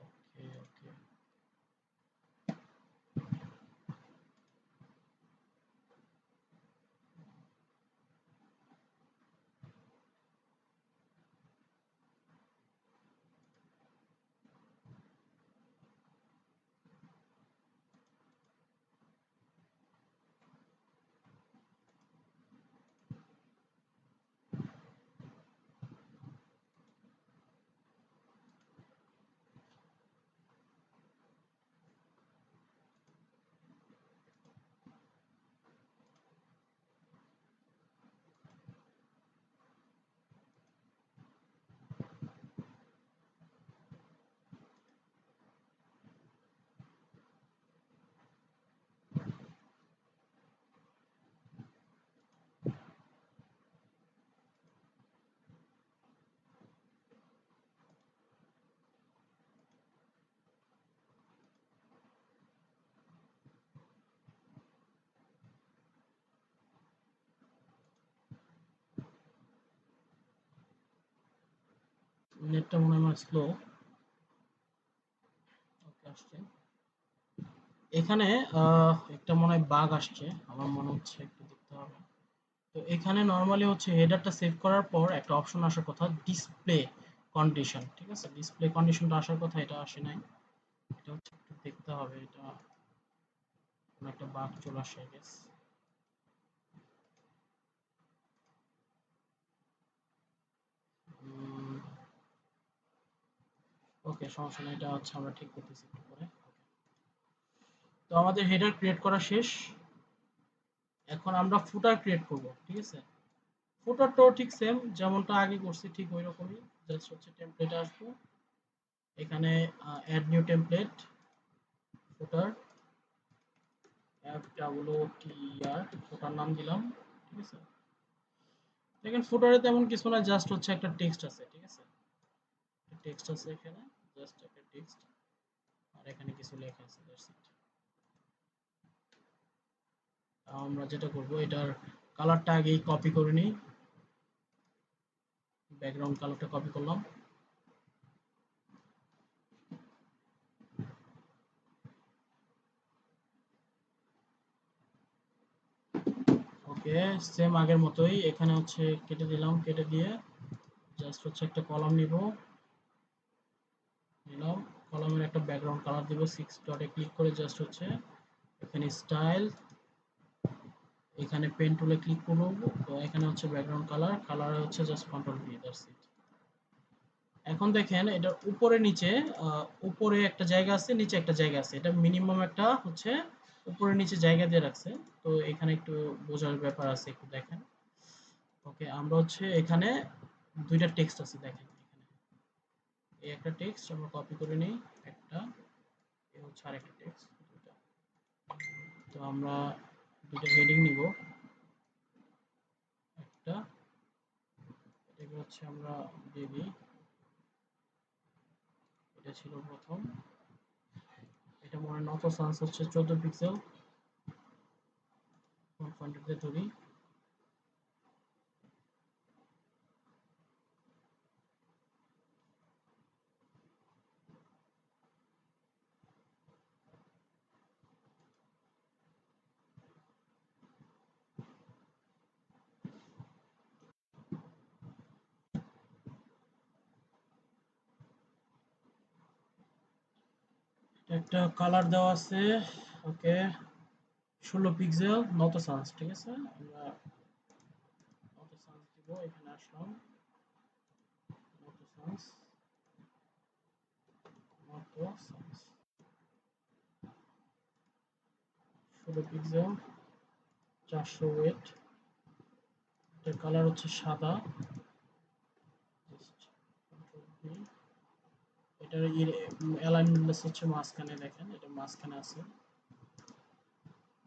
ওকে, ওকে, ওকে, নেটটা মনে হয় স্লো। ওকে, আসছে। এখানে একটা মনে হয় বাগ আসছে, আমার মনে হচ্ছে, একটু দেখতে হবে। তো এখানে নরমালি হচ্ছে হেডারটা সেভ করার পর একটা অপশন আসার কথা, ডিসপ্লে কন্ডিশন, ঠিক আছে, ডিসপ্লে কন্ডিশনটা আসার কথা, এটা আসে নাই। এটা হচ্ছে একটু দেখতে হবে, এটা কোনো একটা বাগ চলে আসে, আই গেস। ওকে, সমস্যা নেই, এটা হচ্ছে আমরা ঠিক করতেছি একটু পরে। তো আমাদের হেডার ক্রিয়েট করা শেষ। এখন আমরা ফুটার ক্রিয়েট করব, ঠিক আছে। ফুটারটাও ঠিক সেম যেমনটা আগে করছি, ঠিক ওই রকমই। জাস্ট হচ্ছে টেমপ্লেটে আসবো, এখানে অ্যাড নিউ টেমপ্লেট, ফুটার, FWTR, ফুটার নাম দিলাম, ঠিক আছে। দেখেন ফুটারে তেমন কিছু না, জাস্ট হচ্ছে একটা টেক্সট আছে, ঠিক আছে, টেক্সট আছে এখানে, জাস্ট একটা টেক্সট, আর এখানে কিছু লেখা আছে, দ্যাটস ইট। আমরা যেটা করব, এটার কালারটা আগেই কপি করে নিই, ব্যাকগ্রাউন্ড কালারটা কপি করলাম। ওকে, সেম আগের মতোই এখানে হচ্ছে কেটে দিলাম, কেটে দিয়ে জাস্ট হচ্ছে একটা কলাম নিলাম, কলামের একটা ব্যাকগ্রাউন্ড কালার দিব, 6 ডটে ক্লিক করে জাস্ট হচ্ছে এখানে স্টাইল, এখানে পেন টুলে ক্লিক করব, তো এখানে হচ্ছে ব্যাকগ্রাউন্ড কালার হচ্ছে just control V, that's it. এখন দেখেন এটার উপরে নিচে, উপরে একটা জায়গা আছে, নিচে একটা জায়গা আছে, এটা মিনিমাম একটা হচ্ছে উপরে নিচে জায়গা দিয়ে রাখছে। তো এখানে একটু বোঝার ব্যাপার আছে, একটু দেখেন। ওকে, আমরা হচ্ছে এখানে দুইটা টেক্সট আছে, দেখেন এখানে এই একটা টেক্সট আমরা কপি করে নিই, একটা এই হচ্ছে আরেকটা টেক্সট, দুইটা। তো আমরা দুটো হেডিং নিব, একটা এটাকে হচ্ছে আমরা দিয়ে দিই, এটা ছিল প্রথম, এটা মনে নত সান্স হচ্ছে 14 পিক্সেল, ফন্টে ধরি, একটা কালার দেওয়া আছে, ওকে 16 পিক্সেল নত সান্স, ঠিক আছে, আমরা নত সান্স দিব, এখানে আসলাম, নত সান্স, নত সান্স 16 পিক্সেল 400 ওয়েট, এটার কালার হচ্ছে সাদা, এটার অ্যালাইনমেন্ট হচ্ছে মাঝখানে, দেখেন এটা মাঝখানে আছে,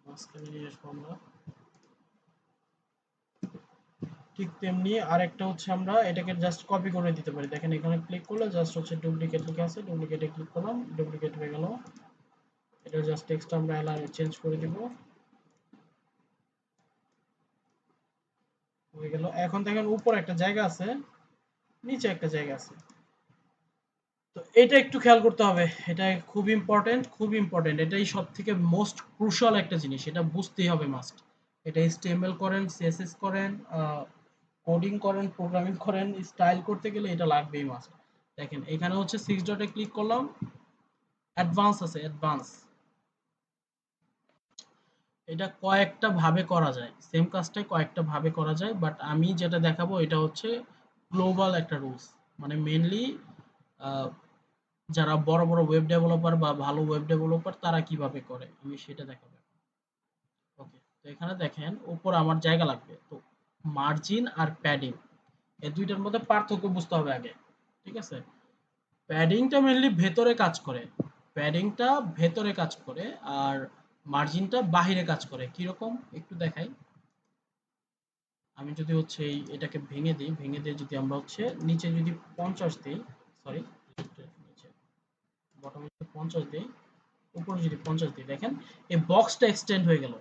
মাঝখানে নিয়ে আসবো আমরা। ঠিক তেমনি আরেকটা হচ্ছে আমরা এটাকে জাস্ট কপি করে দিতে পারি, দেখেন এখানে ক্লিক করলে জাস্ট হচ্ছে ডুপ্লিকেট লেখা আছে, ডুপ্লিকেটে ক্লিক করলাম, ডুপ্লিকেট হয়ে গেল, এটা জাস্ট টেক্সট আমরা চেঞ্জ করে দিব, হয়ে গেল। এখন দেখেন উপর একটা জায়গা আছে, নিচে একটা জায়গা আছে, তো এটা একটু খেয়াল করতে হবে, এটা খুব ইম্পর্টেন্ট, খুব ইম্পর্টেন্ট, এটাই সব থেকে মোস্ট ক্রুশাল একটা জিনিস, এটা বুঝতেই হবে মাস্ট। এটা HTML করেন, CSS করেন, কোডিং করেন, প্রোগ্রামিং করেন, স্টাইল করতে গেলে এটা লাগবেই মাস্ট। দেখেন এখানে হচ্ছে 6 ডটে ক্লিক করলাম, অ্যাডভান্স আছে, অ্যাডভান্স, এটা কয়েকটা ভাবে করা যায়, সেম কাজটাই কয়েকটা ভাবে করা যায়, বাট আমি যেটা দেখাবো এটা হচ্ছে গ্লোবাল একটা রুলস, মানে মেইনলি যারা বড় বড় ওয়েব ডেভেলপার বা ভালো ওয়েব ডেভেলপার তারা কিভাবে করে আমি সেটা দেখাবো। ওকে, তো এখানে দেখেন উপর আমার জায়গা লাগবে, তো মার্জিন আর প্যাডিং এই দুইটার মধ্যে পার্থক্য বুঝতে হবে আগে, ঠিক আছে। প্যাডিংটা মেইনলি ভেতরে কাজ করে, প্যাডিংটা ভেতরে কাজ করে, আর মার্জিনটা বাহিরে কাজ করে, কিরকম একটু দেখাই। আমি যদি হচ্ছে এটাকে ভেঙে দিই, ভেঙে দিয়ে যদি আমরা হচ্ছে নিচে যদি 50 দিই, সরি নিচে বটমে 50 দিই, উপরে যদি 50 দিই, দেখেন এই বক্সটা এক্সটেন্ড হয়ে গেল।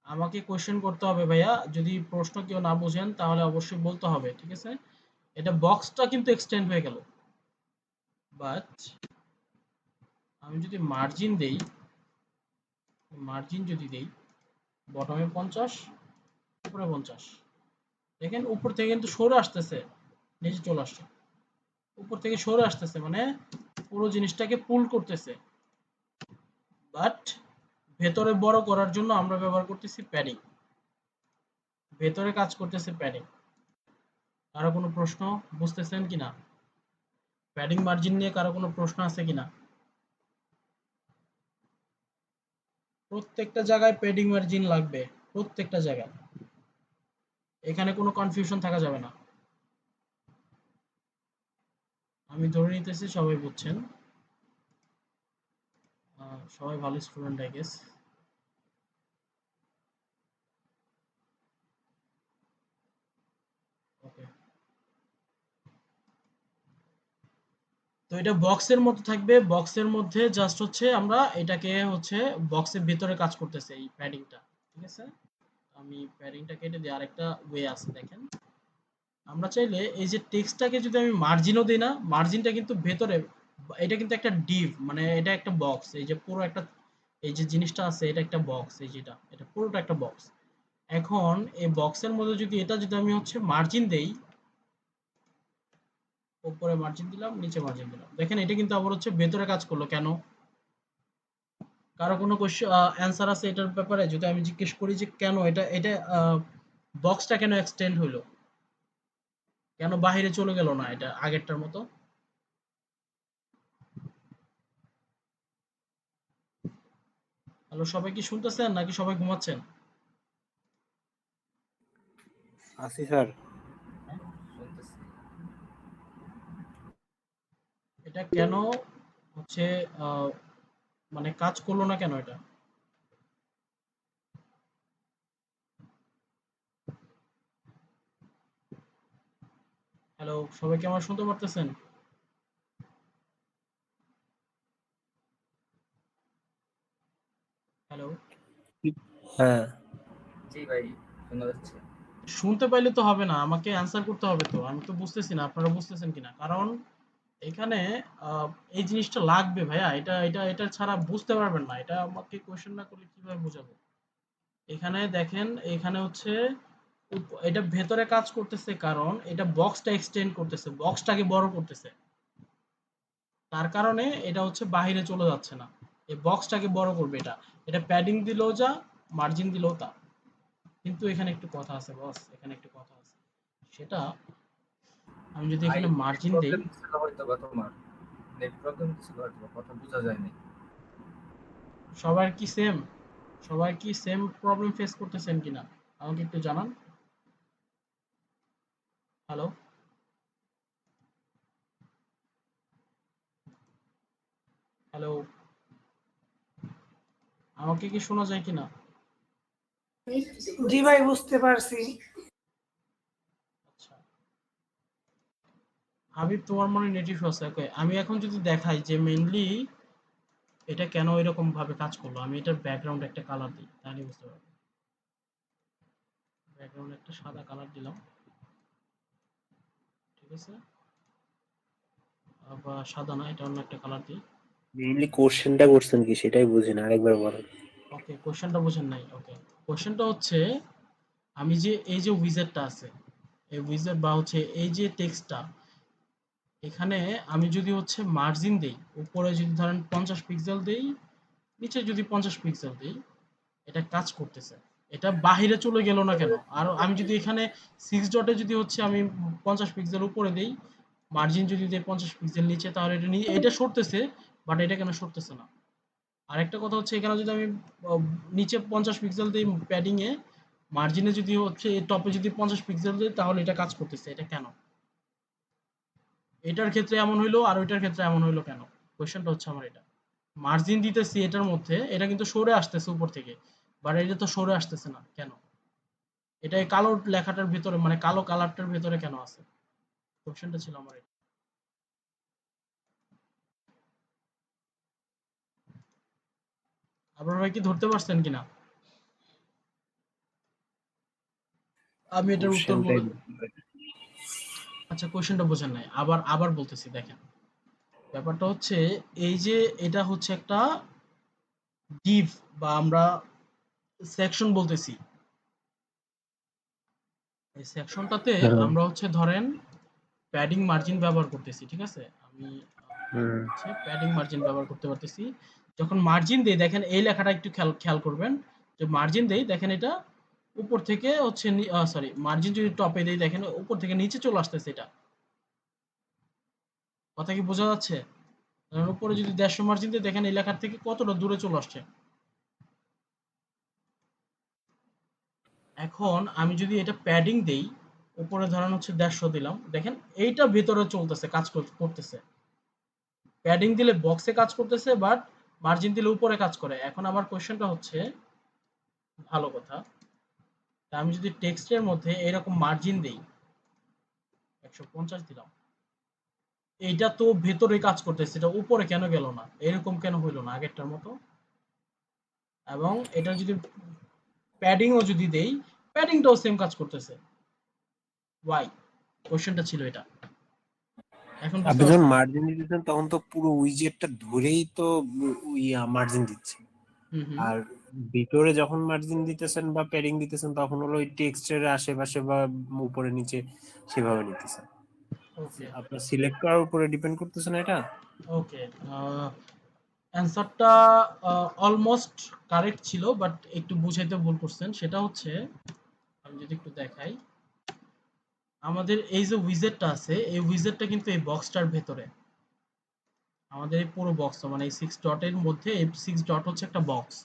আমাকে কোশ্চেন করতে হবে ভাইয়া, যদি প্রশ্ন কেউ না বুঝেন তাহলে অবশ্যই বলতে হবে, ঠিক আছে। এটা বক্সটা কিন্তু এক্সটেন্ড হয়ে গেল, বাট আমি যদি মার্জিন দেই, মার্জিন যদি দেই বটমে 50 উপরে 50, দেখেন উপর থেকে কিন্তু সরে আসতেছে, নিচে চলে আসছে, উপর থেকে সরে আসতেছে, মানে পুরো জিনিসটাকে পুল করতেছে, বাট ভেতরে বড় করার জন্য আমরা ব্যবহার করতেছি প্যাডিং, ভেতরে কাজ করতেছে প্যাডিং। কারো কোনো প্রশ্ন বুঝতেছেন কিনা? প্যাডিং মার্জিন নিয়ে কারো কোনো প্রশ্ন আছে কিনা? প্রত্যেকটা জায়গায় প্যাডিং মার্জিন লাগবে, প্রত্যেকটা জায়গায়, এখানে কোনো কনফিউশন থাকা যাবে না। আমি ধরে নিতেছি সবাই বুঝছেন, সবাই ভালো স্টুডেন্ট আই গেস। ওকে, তো এটা বক্সের মধ্যে থাকবে, বক্সের মধ্যে জাস্ট হচ্ছে আমরা এটাকে হচ্ছে বক্সের ভিতরে কাজ করতেছে এই প্যাডিংটা, ঠিক আছে। আমি প্যাডিংটা কেটে দিই, আরেকটা ওয়ে আছে দেখেন, আমরা চাইলে এই যে টেক্সটটাকে যদি আমি মার্জিনও দিই না, মার্জিনটা কিন্তু ভেতরে, এটা কিন্তু একটা ডিভ, মানে এটা একটা বক্স, এই যে পুরো একটা, এই যে জিনিসটা আছে এটা একটা বক্স, এই যেটা এটা পুরোটা একটা বক্স। এখন এই বক্সের মধ্যে যদি এটা যদি আমি হচ্ছে মার্জিন দেই, উপরে মার্জিন দিলাম, নিচে মার্জিন দিলাম, দেখেন এটা কিন্তু আবার হচ্ছে ভেতরে কাজ করলো কেন? কারো কোনো কোশ্চেন অ্যান্সার আছে এটার ব্যাপারে? যদি আমি জিজ্ঞেস করি যে কেন এটা এটা বক্সটা কেন এক্সটেন্ড হইলো, কেন বাহিরে চলে গেল না এটা আগেরটার মতো? হ্যালো, সবাই কি শুনতেছেন নাকি সবাই ঘুমাচ্ছেন? আসি স্যার। এটা কেন হচ্ছে মানে কাজ করলো না কেন এটা? হ্যালো, সবাই কি আমার শুনতে পারতেছেন? হ্যালো, হ্যাঁ, জি ভাই, শোনা যাচ্ছে। শুনতে পাইলে তো হবে না, আমাকে অ্যান্সার করতে হবে তো। আমি তো বুঝতেছি না আপনারা বুঝতেছেন কিনা, কারণ এখানে আহ, এই জিনিসটা লাগবে ভাইয়া। এটা ছাড়া বুঝতে পারবেন না। এটা আমাকে কোয়েশ্চেন না করলে কিভাবে বোঝাবো? এখানে দেখেন, এখানে হচ্ছে এটা ভেতরে কাজ করতেছে, কারণ এটা বক্সটা এক্সটেন্ড করতেছে, বক্সটাকে বড় করতেছে। তার কারণে এটা হচ্ছে বাহিরে চলে যাচ্ছে না। এই বক্সটাকে বড় করবে এটা। এটা প্যাডিং দিলেও যা, মার্জিন দিলেও তা। কিন্তু এখানে একটু কথা আছে বস, এখানে একটু কথা আছে। সেটা আমি যদি ভাই এখানে নেট মার্জিন দেই, প্রবলেম ছিল হয়তো বা তোমার, নেট প্রবলেম ছিল হয়তো বা, কথা বোঝা যায়নি। সবার কি সেম, সবাই কি সেম প্রবলেম ফেস করতেছেন কিনা আমাকে একটু জানান। হ্যালো, হ্যালো, আমাকে কি শোনা যায় কিনা? জি ভাই, বুঝতে পারছি। আচ্ছা, হাবিব তোমার মনে নেট ইস্যু আছে। ওকে, আমি এখন যদি দেখাই যে মেইনলি এটা কেন এরকম ভাবে কাজ করলো, আমি এটার ব্যাকগ্রাউন্ড একটা কালার দিই, তাহলে বুঝতে পারবো। ব্যাকগ্রাউন্ড একটা সাদা কালার দিলাম, ঠিক আছে? বা সাদা না, এটা অন্য একটা কালার দিই। মেইনলি কোশ্চেনটা করছেন কি সেটাই বুঝি না, আরেকবার বলেন। ওকে, কোশ্চেনটা বুঝেন নাই। ওকে, কোশ্চেনটা হচ্ছে আমি যে এই যে উইজার্ডটা আছে, এই উইজার্ড বা হচ্ছে এই যে টেক্সটটা, এখানে আমি যদি হচ্ছে মার্জিন দেই, উপরে যদি ধরেন 50 পিক্সেল দেই, নিচে যদি 50 পিক্সেল দেই, এটা কাজ করতেছে। এটা বাহিরে চলে গেল না কেন? আর আমি যদি এখানে 6 ডটে যদি হচ্ছে আমি 50 পিক্সেল উপরে দেই, মার্জিন যদি দেই 50 পিক্সেল নিচে, তাহলে এটা সরতেছে, বাট এটা কেন সরতেছে না? আরেকটা কথা হচ্ছে, এখানে যদি আমি নিচে 50 পিক্সেল দিই প্যাডিং এ, মার্জিনে যদি হচ্ছে টপে যদি 50 পিক্সেল দিই, তাহলে এটা কাজ করতেছে। এটা কেন? এটার ক্ষেত্রে এমন হইলো আর ওইটার ক্ষেত্রে এমন হইলো কেন? কোয়েশ্চেনটা হচ্ছে আমার এটা। মার্জিন দিতেছি এটার মধ্যে, এটা কিন্তু সরে আসতেছে উপর থেকে, বাট এটা তো সরে আসতেছে না কেন? এটা এই কালো লেখাটার ভিতরে, মানে কালো কালারটার ভিতরে কেন আছে? কোয়েশ্চেনটা ছিল আমার এটা। আপনারা ভাই কি ধরতে পারছেন কিনা? আমি এটার উত্তর কোশ্চেনটাই বলে, আচ্ছা কোয়েশ্চেনটা বোঝেন নাই, আবার আবার বলতেছি দেখেন। ব্যাপারটা হচ্ছে এই যে এটা হচ্ছে একটা ডিভ বা আমরা সেকশন বলতেছি। এই সেকশনটাতে আমরা হচ্ছে ধরেন প্যাডিং মার্জিন ব্যবহার করতেছি, ঠিক আছে? আমি হুম। হচ্ছে প্যাডিং মার্জিন ব্যবহার করতে পারতেছি। যখন মার্জিন দেই, দেখেন এই লেখাটা একটু খেয়াল খেয়াল করবেন, যে মার্জিন দেই দেখেন এটা উপর থেকে হচ্ছে সরি, মার্জিন যদি টপে দেই দেখেন উপর থেকে নিচে চলে আসতেছে এটা। কথা কি বোঝা যাচ্ছে? কারণ উপরে যদি 150 মার্জিন দেই দেখেন এই লেখার থেকে কতটা দূরে চলে আসছে। এখন আমি যদি এটা প্যাডিং দেই, উপরে ধরেন হচ্ছে 150 দিলাম, দেখেন এইটা ভেতরে চলতেছে, কাজ করতেছে। প্যাডিং দিলে বক্সে কাজ করতেছে, বাট মার্জিন দিলে উপরে কাজ করে। এখন আমার কোয়েশ্চেনটা হচ্ছে, ভালো কথা, তা আমি যদি টেক্সটের মধ্যে এরকম মার্জিন দেই, 150 দিলাম, এইটা তো ভেতরে কাজ করতেছে, এটা উপরে কেন গেল না? এরকম কেন হইলো না আগেরটার মতো? এবং এটা যদি প্যাডিংও যদি দেই, প্যাডিংটাও সেম কাজ করতেছে। ওয়াই? কোয়েশ্চেনটা ছিল এটা। এখন বুঝতে আপনি যখন পারছেন? মার্জিন দিতেছেন তখন তো পুরো উইজেটটা ধরেই তো মার্জিন দিচ্ছেন। হুম, হুম। আর ভিতরে যখন মার্জিন দিতেছেন বা প্যাডিং দিতেছেন তখন হলো ওই টেক্সটের আশেপাশে বা উপরে নিচে সেভাবে নিতেছেন। ওকে, আপনার সিলেক্ট করার উপরে ডিপেন্ড করতেছে না এটা? ওকে। অ্যান্সারটা অলমোস্ট কারেক্ট ছিল, বাট একটু বুঝাইতে ভুল করছেন। সেটা হচ্ছে, আমি যদি একটু দেখাই, আমাদের এই যে উইজেটটা আছে, এই উইজেটটা কিন্তু এই বক্সটার ভেতরে। আমাদের এই পুরো বক্সটা, মানে এই 6 ডটের মধ্যে এই 6 ডট হচ্ছে একটা বক্স।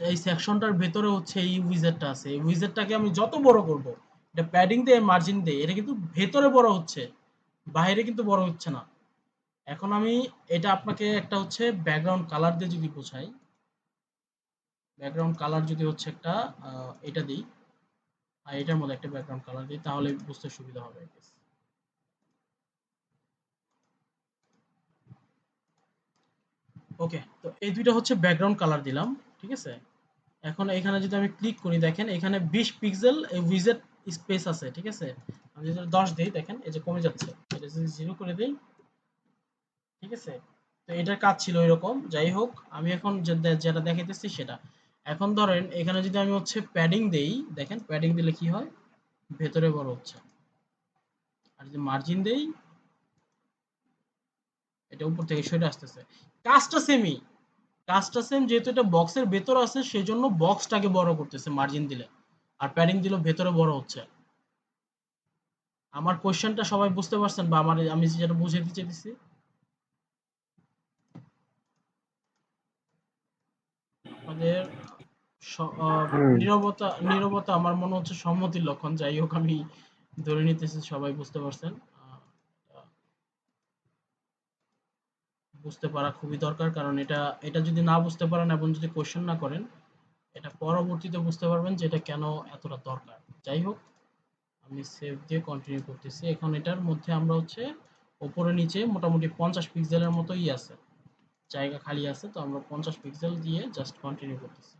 এই সেকশনটার ভেতরে হচ্ছে এই উইজেটটা আছে। এই উইজেটটাকে আমি যত বড় করব, এটা প্যাডিং দিয়ে মার্জিন দিয়ে, এটা কিন্তু ভেতরে বড় হচ্ছে, বাইরে কিন্তু বড় হচ্ছে না। এখন আমি এটা আপনাকে একটা হচ্ছে ব্যাকগ্রাউন্ড কালার দিয়ে যদি বোঝাই, ব্যাকগ্রাউন্ড কালার যদি হচ্ছে একটা এটা দিই আর এটার মধ্যে একটা ব্যাকগ্রাউন্ড কালার দিই তাহলে বুঝতে সুবিধা হবে। ওকে, তো এই দুইটা হচ্ছে ব্যাকগ্রাউন্ড কালার দিলাম, ঠিক আছে। এখন এখানে যদি আমি ক্লিক করি দেখেন এখানে 20 পিক্সেল উইজেট স্পেস আছে, ঠিক আছে। আমি যদি 10 দিই দেখেন এই যে কমে যাচ্ছে, এটা যদি 0 করে দেই, ঠিক আছে। তো এটার কাজ ছিল এরকম। যাই হোক, আমি এখন যেটা দেখাইতেছি সেটা। এখন ধরেন এখানে যদি আমি হচ্ছে প্যাডিং দেই, দেখেন প্যাডিং দিলে কি হয়, ভেতরে বড় হচ্ছে। আর যদি মার্জিন দেই, এটা উপর থেকে সরে আসতেছে। কাজটা সেমই, কাজটা সেম, যেহেতু এটা বক্সের ভেতর আছে সেজন্য বক্সটাকে বড় করতেছে মার্জিন দিলে, আর প্যাডিং দিলে ভেতরে বড় হচ্ছে। আমার কোশ্চেনটা সবাই বুঝতে পারছেন, বা আমি যেটা বুঝাইতে চাইতেছি? আমাদের নীরবতা নীরবতা আমার মনে হচ্ছে সম্মতির লক্ষণ। যাই হোক, আমি ধরে নিতেছি সবাই বুঝতে পারছেন। বুঝতে পারা খুবই দরকার, কারণ এটা এটা যদি না বুঝতে পারেন এবং যদি কোশ্চেন না করেন, এটা পরবর্তীতে বুঝতে পারবেন যে এটা কেন এতটা দরকার। যাই হোক, আমি সেভ দিয়ে কন্টিনিউ করতেছি। এখন এটার মধ্যে আমরা হচ্ছে উপরে নিচে মোটামুটি 50 পিক্সেলের মতোই আছে, জায়গা খালি আছে, তো আমরা 50 পিক্সেল দিয়ে জাস্ট কন্টিনিউ করতেছি।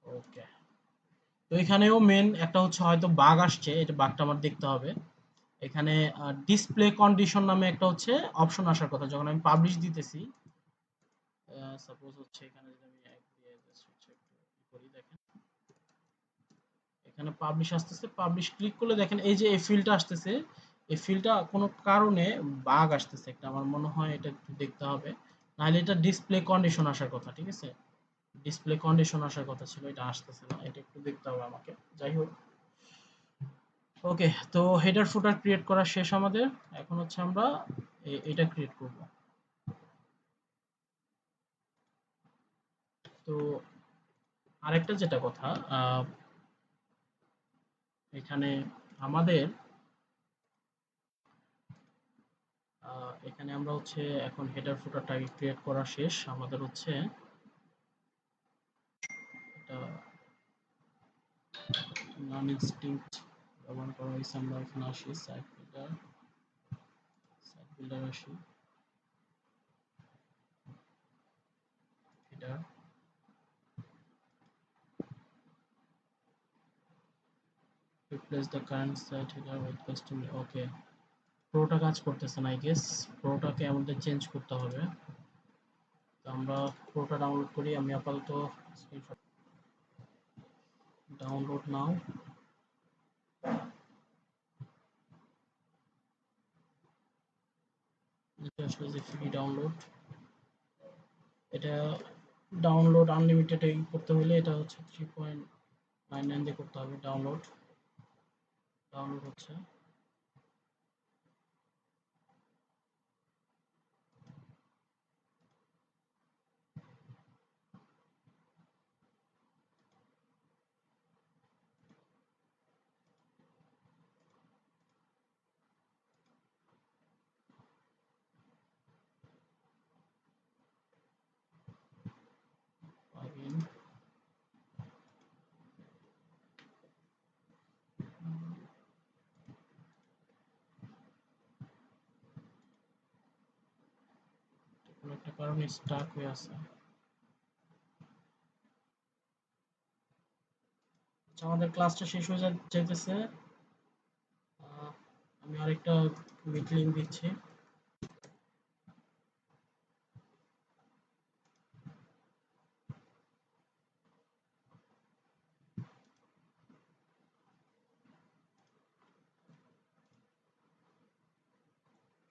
ওকে, তো এখানেও মেন একটা হচ্ছে হয়তো বাগ আসছে, এটা বাগটা আমার দেখতে হবে। এখানে ডিসপ্লে কন্ডিশন নামে একটা হচ্ছে অপশন আসার কথা, যখন আমি পাবলিশ দিতেছি। সাপোজ হচ্ছে এখানে যদি আমি এক দিয়ে জাস্ট হচ্ছে একটু করি, দেখেন এখানে পাবলিশ আসতেছে। পাবলিশ ক্লিক করলে দেখেন এই যে এই ফিল্ডটা আসতেছে, এই ফিল্ডটা কোনো কারণে বাগ আসতেছে একটা, আমার মনে হয় এটা একটু দেখতে হবে। নাহলে এটা ডিসপ্লে কন্ডিশন আসার কথা, ঠিক আছে। ডিসপ্লে কন্ডিশন আসার কথা ছিল, এটা আসতেছে না, এটা একটু দেখতে হবে আমাকে। যাই হোক, ওকে, তো হেডার ফুটার ক্রিয়েট করা শেষ আমাদের। এখন হচ্ছে আমরা এটা ক্রিয়েট করব। তো আরেকটা যেটা কথা, এখানে আমাদের এখানে আমরা হচ্ছে এখন হেডার ফুটারটাকে ক্রিয়েট করা শেষ আমাদের হচ্ছে। এটা নন ইনস্টিংক্ট ব্যবহার করা হয়েছে। আমরা এখানে আসি সাইট বিল্ডার আসি, header replace the current site header with custom. ওকে, প্রোটা কাজ করতেছে না, আই গেস প্রোটাকে আমাদের চেঞ্জ করতে হবে। তো আমরা প্রোটা ডাউনলোড করি। আমি আপাতত স্ক্রিনশট ডাউনলোড নাও। এটা আসলে যে ফ্রি ডাউনলোড, এটা ডাউনলোড আনলিমিটেড করতে হলে এটা হচ্ছে 3.99 দিয়ে করতে হবে। ডাউনলোড ডাউনলোড হচ্ছে। Again, কোনো একটা কারণে স্টাক হয়ে আছে। আচ্ছা, আমাদের ক্লাসটা শেষ হয়ে যাইতেছে। আমি আরেকটা মিট লিঙ্ক দিচ্ছি।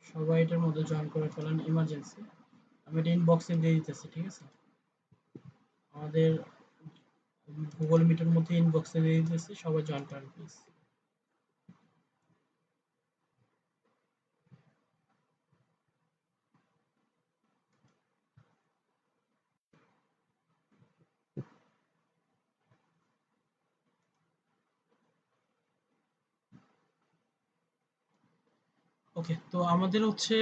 সবাই এটার মধ্যে জয়েন করে ফেলেন ইমার্জেন্সি। আমি এটা ইনবক্সে দিয়ে দিতেছি, ঠিক আছে। আমাদের গুগল মিটের মধ্যে ইনবক্সে দিয়ে দিতেছি, সবাই জয়েন করেন প্লিজ। ওকে, তো আমাদের হচ্ছে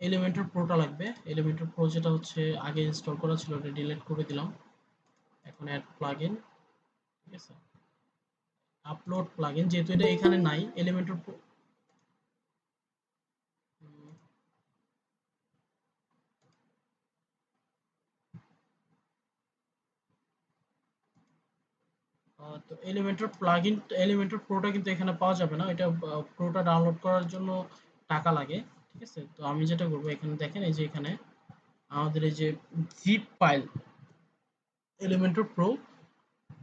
এলিমেন্টর প্রোটা লাগবে। এলিমেন্টর প্রো যেটা হচ্ছে আগে ইনস্টল করা ছিল, ওটা ডিলিট করে দিলাম। এখন অ্যাড প্লাগইন, ঠিক আছে, আপলোড প্লাগইন, যেহেতু এটা এখানে নাই এলিমেন্টর প্রো। তো এলিমেন্টর প্লাগইন, এলিমেন্টর প্রোটা কিন্তু এখানে পাওয়া যাবে না। এটা প্রোটা ডাউনলোড করার জন্য টাকা লাগে, ঠিক আছে। তো আমি যেটা করব, এখানে দেখেন এই যে এখানে আমাদের এই যে zip file Elementor pro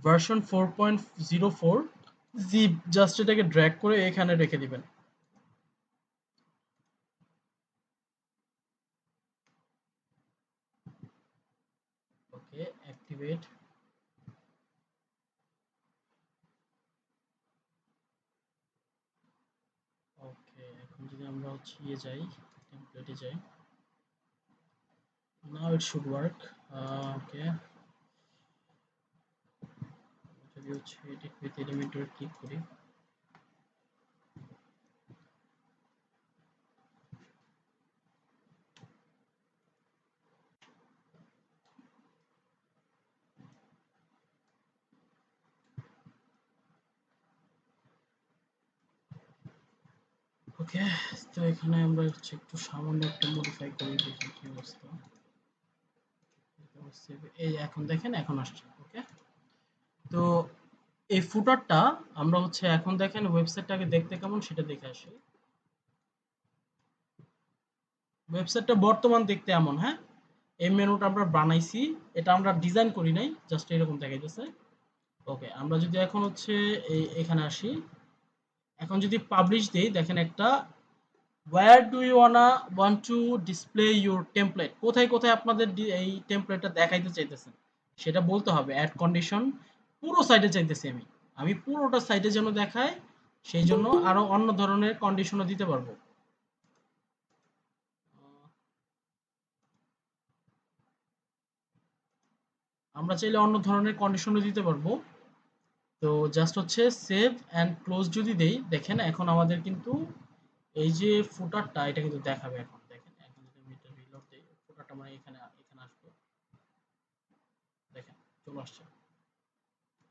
version 4.04 zip, just এটাকে ড্র্যাগ করে এখানে রেখে দিবেন। ওকে, অ্যাক্টিভেট। ওকে, এখন যদি আমরা হচ্ছে যাই, টেমপ্লেটে যাই, নাও ইট শুড ওয়ার্ক। ওকে, যদি হচ্ছে এডিট উইথ এলিমেন্টর ক্লিক করি, ওকে। তো এখানে আমরা হচ্ছে একটু সামান্য একটা মডিফাই করে দেখি কি অবস্থা। এই এখন দেখেন, এখন আসছে। ওকে, তো এই ফুটারটা আমরা হচ্ছে এখন দেখেন ওয়েবসাইটটাকে দেখতে কেমন সেটা দেখে আসি। ওয়েবসাইটটা বর্তমান দেখতে এমন, হ্যাঁ। এই মেনুটা আমরা বানাইছি, এটা আমরা ডিজাইন করি নাই, জাস্ট এরকম দেখাইতেছে। ওকে, আমরা যদি এখন হচ্ছে এখানে আসি, এখন যদি পাবলিশ দেই, দেখেন একটা where do you want to display your template, কোথায় কোথায় আপনাদের এই টেমপ্লেটটা দেখাইতে চাইতেছেন সেটা বলতে হবে। অ্যাড কন্ডিশন পুরো সাইটে চাইতেছি আমি, আমি পুরোটা সাইটে যেন দেখায়, সেই জন্য আরো অন্য ধরনের কন্ডিশনও দিতে পারবো। আমরা চাইলে অন্য ধরনের কন্ডিশনও দিতে পারবো। তো জাস্ট হচ্ছে সেভ অ্যান্ড ক্লোজ যদি দেই, দেখেন এখন আমাদের কিন্তু এই যে ফুটারটা এটা কিন্তু দেখাবে। এখন দেখেন, এখন যদি আমি এটা রিলোড দেই, ফুটারটা মানে এখানে এখানে আসবে, দেখেন চলে আসছে।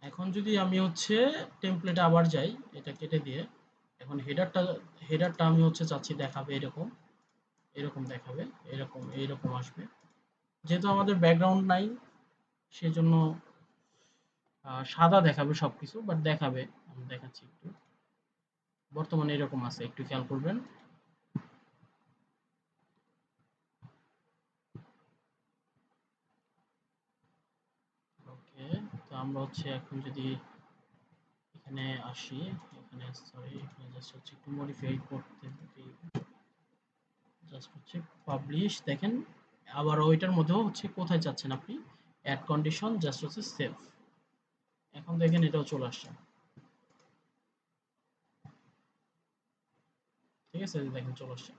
এখন যদি আমি হচ্ছে টেমপ্লেটে আবার যাই, এটা কেটে দিয়ে, এখন হেডারটা আমি হচ্ছে চাচ্ছি দেখাবে এরকম, এরকম দেখাবে, এরকম এইরকম আসবে। যেহেতু আমাদের ব্যাকগ্রাউন্ড নাই, সেজন্য সাদা দেখাবে সবকিছু, বাট দেখাবে। আমি দেখাচ্ছি একটু, বর্তমানে এরকম আছে, একটু খেয়াল করবেন। ওকে, তো আমরা হচ্ছে এখন যদি এখানে আসি, এখানে সরি, এখানে জাস্ট হচ্ছে একটু মডিফাই করতে, জাস্ট হচ্ছে পাবলিশ, দেখেন আবার ওইটার মধ্যেও হচ্ছে কোথায় চাচ্ছেন আপনি অ্যাড কন্ডিশন, জাস্ট হচ্ছে সেভ। এখন দেখেন এটাও চলে আসছে, ঠিক আছে, দেখেন চলে আসছে,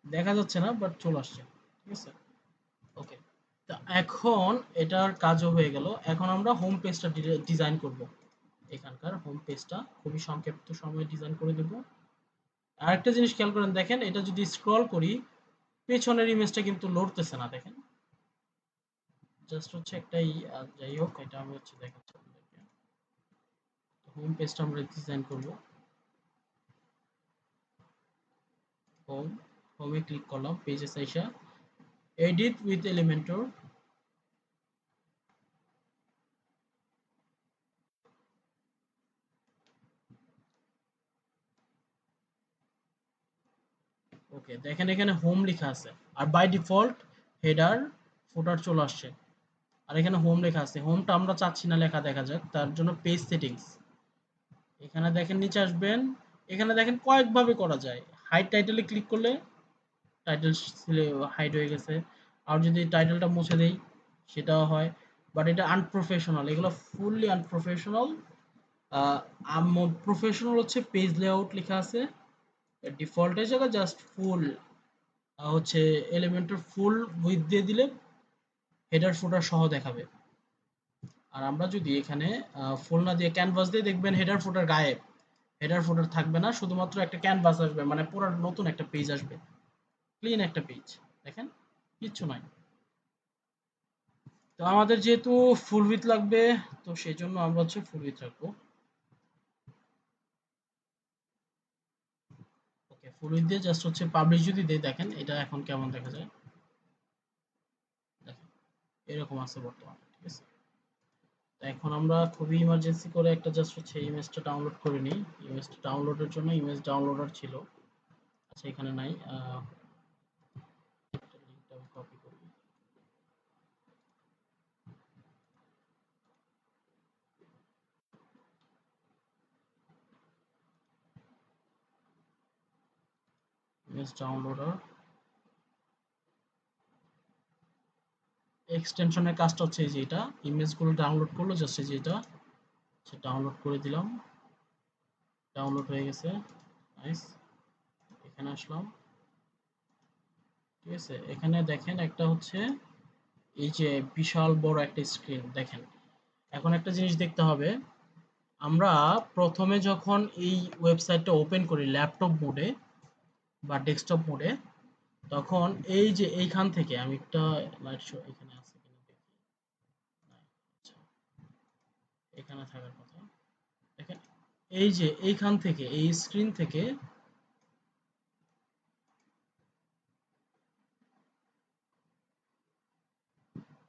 দেখা যাচ্ছে না বাট চলে আসছে, ঠিক আছে। ওকে, তো এখন এটার কাজও হয়ে গেল। এখন আমরা হোম পেজটা ডিজাইন করব। এখানকার হোম পেজটা খুবই সংক্ষিপ্ত সময়ে ডিজাইন করে দেব। আরেকটা জিনিস খেয়াল করেন, দেখেন এটা যদি স্ক্রল করি, পেছনের ইমেজটা কিন্তু লড়তেছে না, দেখেন। জাস্ট হচ্ছে একটাই, যাই হোক, এটা আমি হচ্ছে দেখাচ্ছি আপনাদেরকে। হোম পেজটা আমরা ডিজাইন করব। হোমে ক্লিক করলাম, পেজে আইসা এডিট উইথ এলিমেন্টর, ওকে, দেখেন এখানে হোম লেখা আছে, আর বাই ডিফল্ট হেডার ফুটার চলে আসছে, আর এখানে হোম লেখা আছে। হোমটা আমরা চাচ্ছি না লেখা দেখা যাক, তার জন্য পেজ সেটিংস, এখানে দেখেন নিচে আসবেন, এখানে দেখেন কয়েকভাবে করা যায়। হাইড টাইটেলে ক্লিক করলে টাইটেল হাইড হয়ে গেছে, আর যদি টাইটেলটা মুছে দেই সেটাও হয়, বাট এটা আনপ্রফেশনাল, এগুলো ফুললি আনপ্রফেশনাল। প্রফেশনাল হচ্ছে পেজ লেআউট লেখা আছে, ডিফল্টের জায়গায় জাস্ট ফুল হচ্ছে এলিমেন্টের ফুল উইথ দিয়ে দিলে হেডার ফুটার সহ দেখাবে। আর আমরা যদি এখানে ফুল না দিয়ে ক্যানভাস দিয়ে, দেখবেন হেডার ফুটার গায়েব, হেডার ফুটার থাকবে না, শুধুমাত্র একটা ক্যানভাস আসবে, মানে পুরো নতুন একটা পেজ আসবে। ক্লিন একটা পেজ, দেখেন কিচ্ছু নাই। তো আমাদের যেহেতু ফুল উইডথ লাগবে, তো সেই জন্য আমরা হচ্ছে ফুল উইডথ রাখবো। ওকে, ফুল উইডথ দিয়ে জাস্ট হচ্ছে পাবলিশ যদি দেই, দেখেন এটা এখন কেমন দেখা যায়, দেখেন এরকম আছে বর্তমানে, ঠিক আছে। তো এখন আমরা খুবই ইমার্জেন্সি করে একটা জাস্ট হচ্ছে ইমেজটা ডাউনলোড করে নিই। ইমেজটা ডাউনলোডের জন্য ইমেজ ডাউনলোডার ছিল, আচ্ছা এখানে নাই। লিংকটা আমি কপি করি। ইমেজ ডাউনলোডার এক্সটেনশনের কাজটা হচ্ছে এই যে এটা, ইমেজগুলো ডাউনলোড করলো জাস্ট এই যে এটা ডাউনলোড করে দিলাম, ডাউনলোড হয়ে গেছে, নাইস। এখানে আসলাম, ঠিক আছে। এখানে দেখেন একটা হচ্ছে এই যে বিশাল বড় একটা স্ক্রিন দেখেন। এখন একটা জিনিস দেখতে হবে, আমরা প্রথমে যখন এই ওয়েবসাইটটা ওপেন করি ল্যাপটপ মোডে বা ডেস্কটপ মোডে, তখন এই যে এইখান থেকে আমি একটা লাইট শো এখানে আছে কিনা দেখি, নাই, আচ্ছা এখানে থাকার কথা। দেখেন এই যে এইখান থেকে এই স্ক্রিন থেকে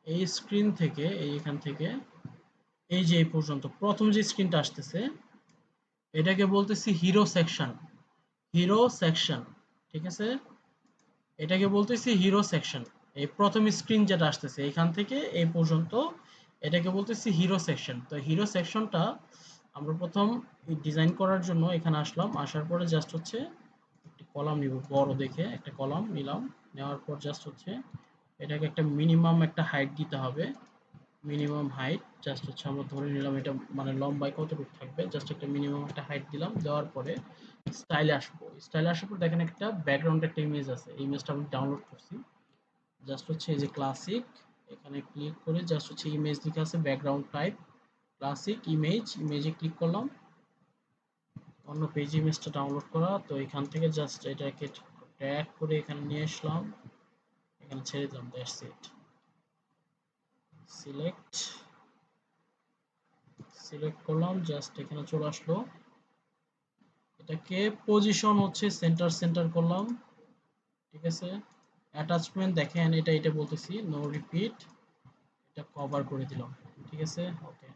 এই স্ক্রিন থেকে এইখান থেকে এই যে এই পর্যন্ত প্রথম যে স্ক্রিনটা আসতেছে এটাকে বলতেছি হিরো সেকশন, হিরো সেকশন, ঠিক আছে। এটাকে বলতেছি হিরো সেকশন। এই প্রথম স্ক্রিন যেটা আসতেছে এখান থেকে এই পর্যন্ত এটাকে বলতেছি হিরো সেকশন। তো হিরো সেকশনটা আমরা প্রথম ডিজাইন করার জন্য এখানে আসলাম, আসার পরে জাস্ট হচ্ছে একটি কলাম নিব, বড় দেখে একটা কলাম নিলাম, নেওয়ার পর জাস্ট হচ্ছে এটাকে একটা মিনিমাম একটা হাইট দিতে হবে। মিনিমাম হাইট জাস্ট হচ্ছে আমরা ধরে নিলাম এটা মানে লম্বায় কতটুকু থাকবে, জাস্ট একটা মিনিমাম একটা হাইট দিলাম, দেওয়ার পরে স্টাইলে আসবো। স্টাইলে আসার পর দেখেন একটা ব্যাকগ্রাউন্ড একটা ইমেজ আছে, এই ইমেজটা আমি ডাউনলোড করছি, জাস্ট হচ্ছে এই যে ক্লাসিক, এখানে ক্লিক করে জাস্ট হচ্ছে ইমেজ লেখা আছে ব্যাকগ্রাউন্ড টাইপ ক্লাসিক ইমেজ, ইমেজে ক্লিক করলাম, অন্য পেজ ইমেজটা ডাউনলোড করা। তো এখান থেকে জাস্ট এটাকে ট্র্যাক করে এখানে নিয়ে আসলাম, এখানে ছেড়ে দিলাম, দ্যাটস ইট। সিলেক্ট সিলেক্ট করলাম, জাস্ট এখানে চলে আসলো, এটাকে পজিশন হচ্ছে সেন্টার সেন্টার করলাম, ঠিক আছে। অ্যাটাচমেন্ট দেখেন এটা এটা বলতেছি নো রিপিট, এটা কভার করে দিলাম, ঠিক আছে, ওকে।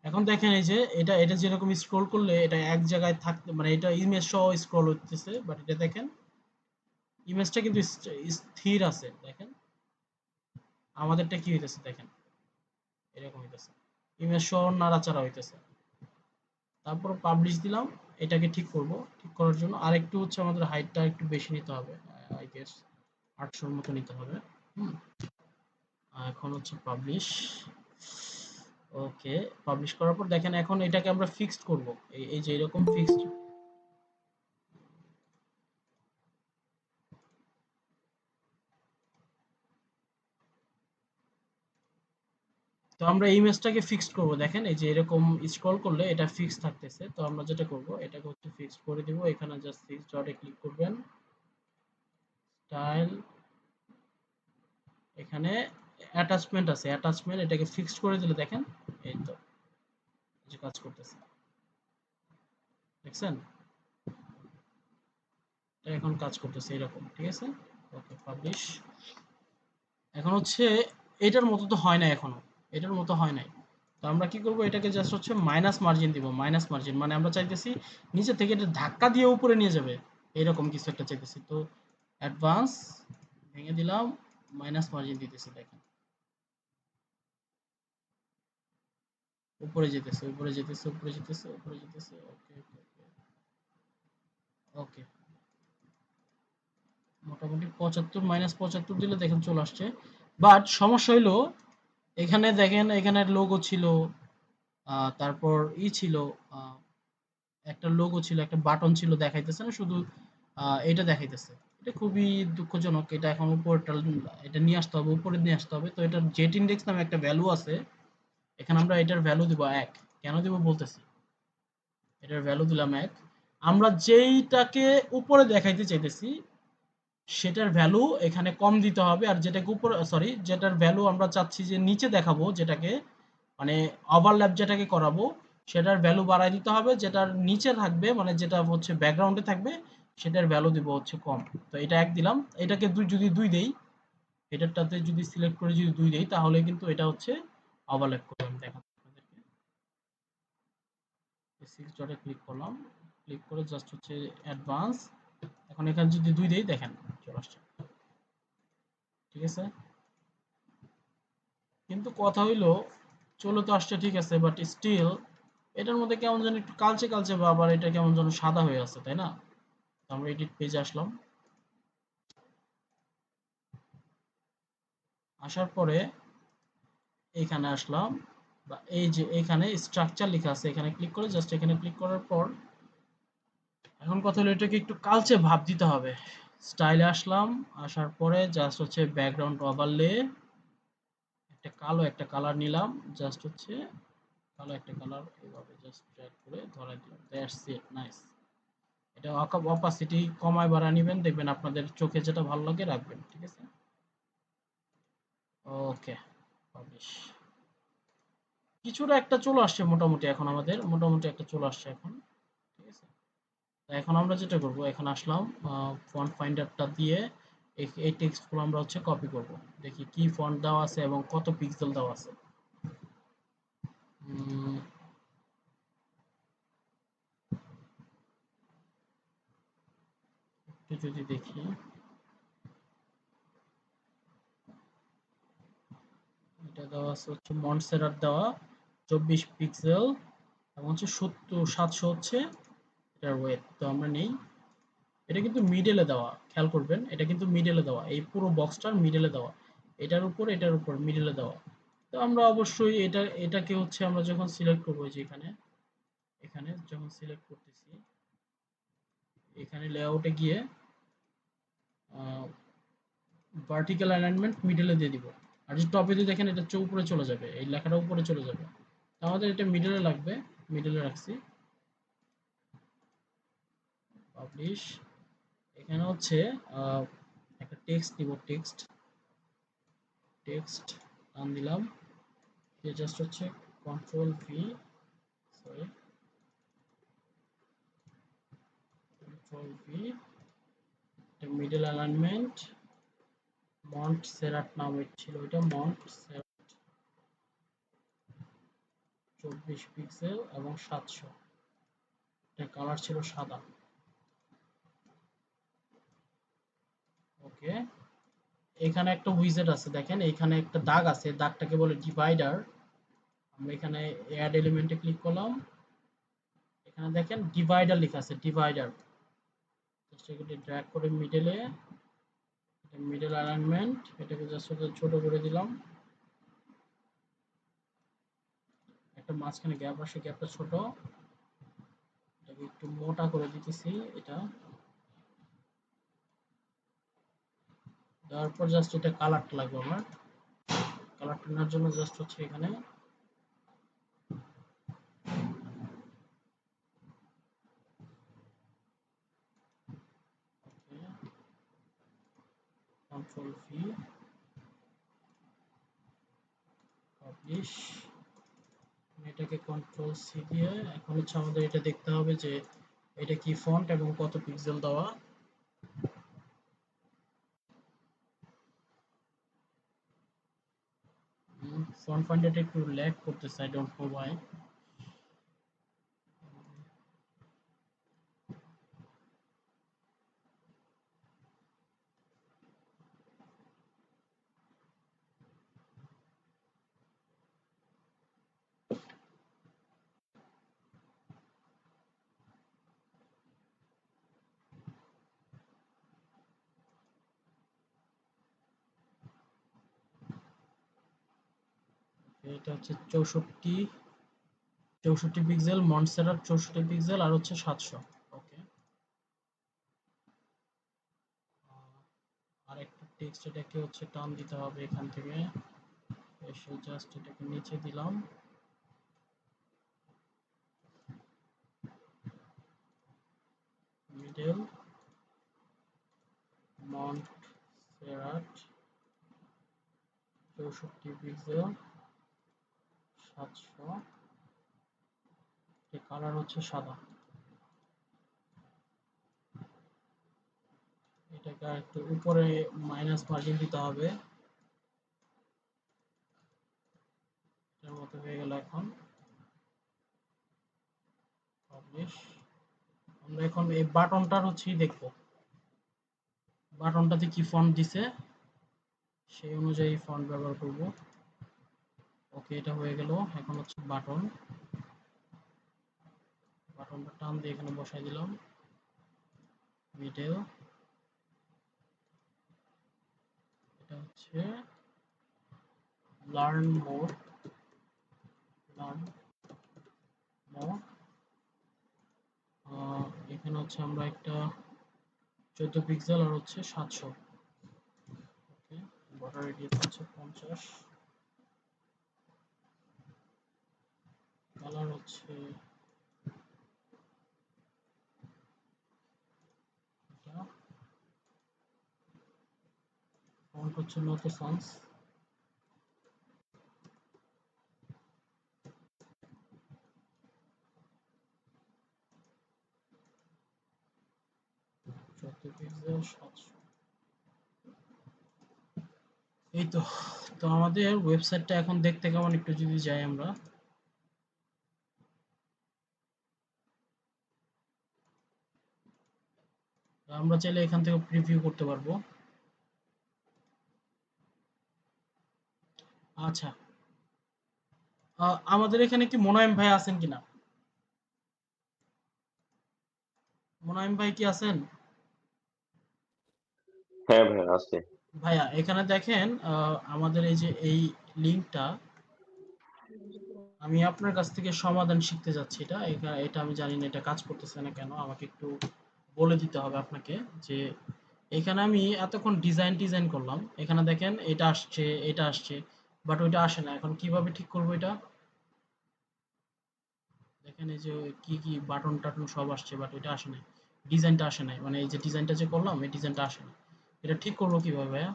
এখন দেখেন এই যে এটা এটা যেরকম স্ক্রল করলে এটা এক জায়গায় থাকতে মানে এটা ইমেজ সহ স্ক্রল হচ্ছে, বাট এটা দেখেন ইমেজটা কিন্তু স্থির আছে, দেখেন আমাদেরটা কি হইতেছে দেখেন এরকম হইতেছে, ইমেজ সহ নাড়াচাড়া হইতেছে। তারপর পাবলিশ দিলাম, এটাকে ঠিক করব, ঠিক করার জন্য আরেকটু হচ্ছে আমাদের হাইটটা একটু বেশি নিতে হবে, আই গেস 800 এর মতো নিতে হবে। এখন হচ্ছে পাবলিশ, ওকে। পাবলিশ করার পর দেখেন এখন এটাকে আমরা ফিক্সড করব, এই যে এরকম ফিক্সড। তো আমরা এই ইমেজটাকে ফিক্সড করব, দেখেন এই যে এরকম স্ক্রল করলে এটা ফিক্স থাকতেছে। তো আমরা যেটা করব এটাকে হচ্ছে ফিক্সড করে দিব, এখানে জাস্ট ফিক্সড ডটে ক্লিক করবেন, স্টাইল, এখানে অ্যাটাচমেন্ট আছে, অ্যাটাচমেন্ট এটাকে ফিক্সড করে দিলে দেখেন এই তো যে কাজ করতেছে, দেখছেন এটা এখন কাজ করতেছে এরকম, ঠিক আছে, ওকে পাবলিশ। এখন হচ্ছে এটার মতো তো হয় না, এখনো এটার মতো হয় নাই। তো আমরা কি করব, এটাকে জাস্ট হচ্ছে মাইনাস মার্জিন দিব, মাইনাস মার্জিন মানে আমরা চাইতেছি নিচে থেকে এটা ধাক্কা দিয়ে উপরে নিয়ে যাবে, এরকম কিছু একটা চাইতেছি। তো অ্যাডভান্স ভেঙে দিলাম, মাইনাস মার্জিন দিতেছি, দেখেন উপরে যেতেছে উপরে যেতেছে উপরে যেতেছে উপরে যেতেছে, ওকে ওকে ওকে। মোটামুটি 75 মাইনাস 75 দিলে দেখেন চলে আসছে। বাট সমস্যা হইলো এখানে দেখেন এখানে লোগো ছিল, তারপর ছিল, আহ, একটা লোগো ছিল, একটা বাটন ছিল, দেখাইতেছে না, শুধু এটা দেখাইতেছে। এটা খুবই দুঃখজনক, এটা এখন উপরটা এটা নিয়ে আসতে হবে, উপরে নিয়ে আসতে হবে। তো এটার জেট ইন্ডেক্স নামে একটা ভ্যালু আছে, এখানে আমরা এটার ভ্যালু দিব 1, কেন দিব বলতেছি। এটার ভ্যালু দিলাম 1, আমরা যেইটাকে উপরে দেখাইতে চাইতেছি সেটার ভ্যালু এখানে কম দিতে হবে, আর যেটাকে উপরে সরি যেটার ভ্যালু আমরা চাচ্ছি যে নিচে দেখাবো, যেটাকে মানে ওভারল্যাপ যেটাকে করাবো, সেটার ভ্যালু বাড়ায় দিতে হবে, যেটার নিচে থাকবে মানে যেটা হচ্ছে ব্যাকগ্রাউন্ডে থাকবে সেটার ভ্যালু দিব হচ্ছে কম। তো এটা 1 দিলাম, এটাকে যদি 2 দেই, এটারটাতে যদি সিলেক্ট করে যদি 2 দেই তাহলে কিন্তু এটা হচ্ছে ওভারল্যাপ করবে। আমি দেখাচ্ছি আপনাদেরকে। 6 ডটে ক্লিক করলাম, ক্লিক করে জাস্ট হচ্ছে অ্যাডভান্স, এখন এখানে যদি 2 দেই দেখেন চলে আসছে, ঠিক আছে। কিন্তু কথা হইলো চলে তো আসছে ঠিক আছে, বাট স্টিল এটার মধ্যে কেমন যেন একটু কালচে কালচে ভাব, আর এটা কেমন যেন সাদা হয়ে আছে, তাই না? তো আমরা এডিট পেজে আসলাম, আসার পরে এইখানে আসলাম, বা এই যে এখানে স্ট্রাকচার লেখা আছে, এখানে ক্লিক করে জাস্ট এখানে ক্লিক করার পর এখন কথা হলো এটাকে একটু কালচে ভাব দিতে হবে। স্টাইলে আসলাম, আসার পরে জাস্ট হচ্ছে ব্যাকগ্রাউন্ড ওভারলে একটা কালো একটা কালার নিলাম, জাস্ট হচ্ছে কালো একটা কালার এভাবে জাস্ট ড্র্যাগ করে ধরাই দিলাম, দ্যাটস ইট, নাইস। এটা অপাসিটি কমায় বাড়ায় নিবেন, দেখবেন আপনাদের চোখে যেটা ভালো লাগে রাখবেন, ঠিক আছে। ওকে, পাবলিশ। কিছুটা একটা চলে আসছে মোটামুটি, এখন আমাদের মোটামুটি একটা চলে আসছে এখন, ঠিক আছে। তো এখন আমরা যেটা করব, এখানে আসলাম, ফন্ট ফাইন্ডারটা দিয়ে এই টেক্সটগুলো আমরা হচ্ছে কপি করব। দেখি কি ফন্ট দেওয়া আছে এবং কত পিক্সেল দেওয়া আছে। উম, একটু যদি দেখি, এটা দেওয়া আছে হচ্ছে মন্টসেরাট দেওয়া 24 পিক্সেল এবং হচ্ছে 700 হচ্ছে এটার ওয়েট। তো আমরা নেই, এটা কিন্তু মিডলে দেওয়া, খেয়াল করবেন এটা কিন্তু মিডলে দেওয়া, এই পুরো বক্সটার মিডলে দেওয়া, এটার উপর মিডলে দেওয়া। তো আমরা অবশ্যই এটাকে হচ্ছে আমরা যখন সিলেক্ট করবো, যে এখানে এখানে যখন সিলেক্ট করতেছি, এখানে লেআউটে গিয়ে ভার্টিক্যাল অ্যালাইনমেন্ট মিডলে দিয়ে দিব। আর যদি টপে দিয়ে দেখেন এটা উপরে চলে যাবে, এই লেখাটা উপরে চলে যাবে। তো আমাদের এটা মিডলে লাগবে, মিডলে রাখছি, পাবলিশ। এখানে হচ্ছে একটা টেক্সট দিব, টেক্সট টান দিলাম, দিয়ে জাস্ট হচ্ছে control V, sorry control V, middle alignment Montserrat নামে ছিল, এটা মন্ট সেরাট 24 পিক্সেল এবং 700, এটা কালার ছিল সাদা। ওকে, এখানে একটা উইজেট আছে দেখেন, এখানে একটা দাগ আছে, দাগটাকে বলে ডিভাইডার। আমরা এখানে অ্যাড এলিমেন্টে ক্লিক করলাম, এখানে দেখেন ডিভাইডার লেখা আছে, ডিভাইডার জাস্ট এটাকে ড্র্যাগ করে মিডলে, এটা মিডল অ্যালাইনমেন্ট, এটাকে জাস্ট ছোট করে দিলাম, একটা মাঝখানে গ্যাপ আসে, গ্যাপটা ছোট, এটাকে একটু মোটা করে দিতেছি, এটা দেওয়ার পর জাস্ট এটা কালারটা লাগবে আমার, কালার টানার জন্য জাস্ট হচ্ছে এখানে কন্ট্রোল ভি, পাবলিশ। এটাকে কন্ট্রোল সি দিয়ে এখন হচ্ছে আমাদের এটা দেখতে হবে যে এটা কি ফন্ট এবং কত পিক্সেল দেওয়া। ফন্ট ফাইন্ডারটা একটু ল্যাগ করতেছে, আই ডোন্ট নো ওয়াই। এটা হচ্ছে 64 পিক্সেল, মন্টসেরাট 64 পিক্সেল আর হচ্ছে 700। ওকে, আর একটু টেক্সট এটাকে হচ্ছে টান দিতে হবে এখান থেকে, এসে জাস্ট এটাকে নিচে দিলাম, মিডল মন্টসেরাট 64 পিক্সেল 700, এর কালার হচ্ছে সাদা। এটাকে একটু উপরে মাইনাস মার্জিন দিতে হবে, এটার মতো হয়ে গেল। এখন পাবলিশ। আমরা এখন এই বাটনটার হচ্ছে দেখবো বাটনটাতে কি ফন্ট দিছে, সেই অনুযায়ী ফন্ট ব্যবহার করব। ওকে, এটা হয়ে গেল। এখন হচ্ছে বাটনটা টান দিয়ে এখানে বসাই দিলাম, মিডল। এটা হচ্ছে লার্ন মোর, এখানে হচ্ছে আমরা একটা 14 পিক্সেল আর হচ্ছে 700। ওকে, বর্ডার রেডিয়াস হচ্ছে 50, কালার হচ্ছে এটা, ফন্ট হচ্ছে নোটো সন্স। এই তো। তো আমাদের ওয়েবসাইটটা এখন দেখতে কেমন একটু যদি যাই আমরা চাইলে এখান থেকে প্রিভিউ করতে পারবো। আচ্ছা, আমাদের এখানে কি মোনায়েম ভাই আছেন কিনা? মোনায়েম ভাই কি আছেন? হ্যাঁ ভাই আছে। ভাইয়া এখানে দেখেন, আমাদের এই যে এই লিংকটা, আমি আপনার কাছ থেকে সমাধান শিখতে যাচ্ছি। এটা আমি জানি না এটা কাজ করতেছে না কেন, আমাকে একটু বলে দিতে হবে আপনাকে। যে এখানে আমি এতক্ষণ ডিজাইন করলাম, এখানে দেখেন এটা আসছে, এটা আসছে, বাট ওইটা আসে না। এখন কিভাবে ঠিক করবো এটা? দেখেন এই যে কি কি বাটন টাটন সব আসছে, বাট ওইটা আসে নাই, ডিজাইনটা আসে নাই। মানে এই যে ডিজাইনটা যে করলাম, এই ডিজাইনটা আসে না। এটা ঠিক করবো কিভাবে ভাইয়া?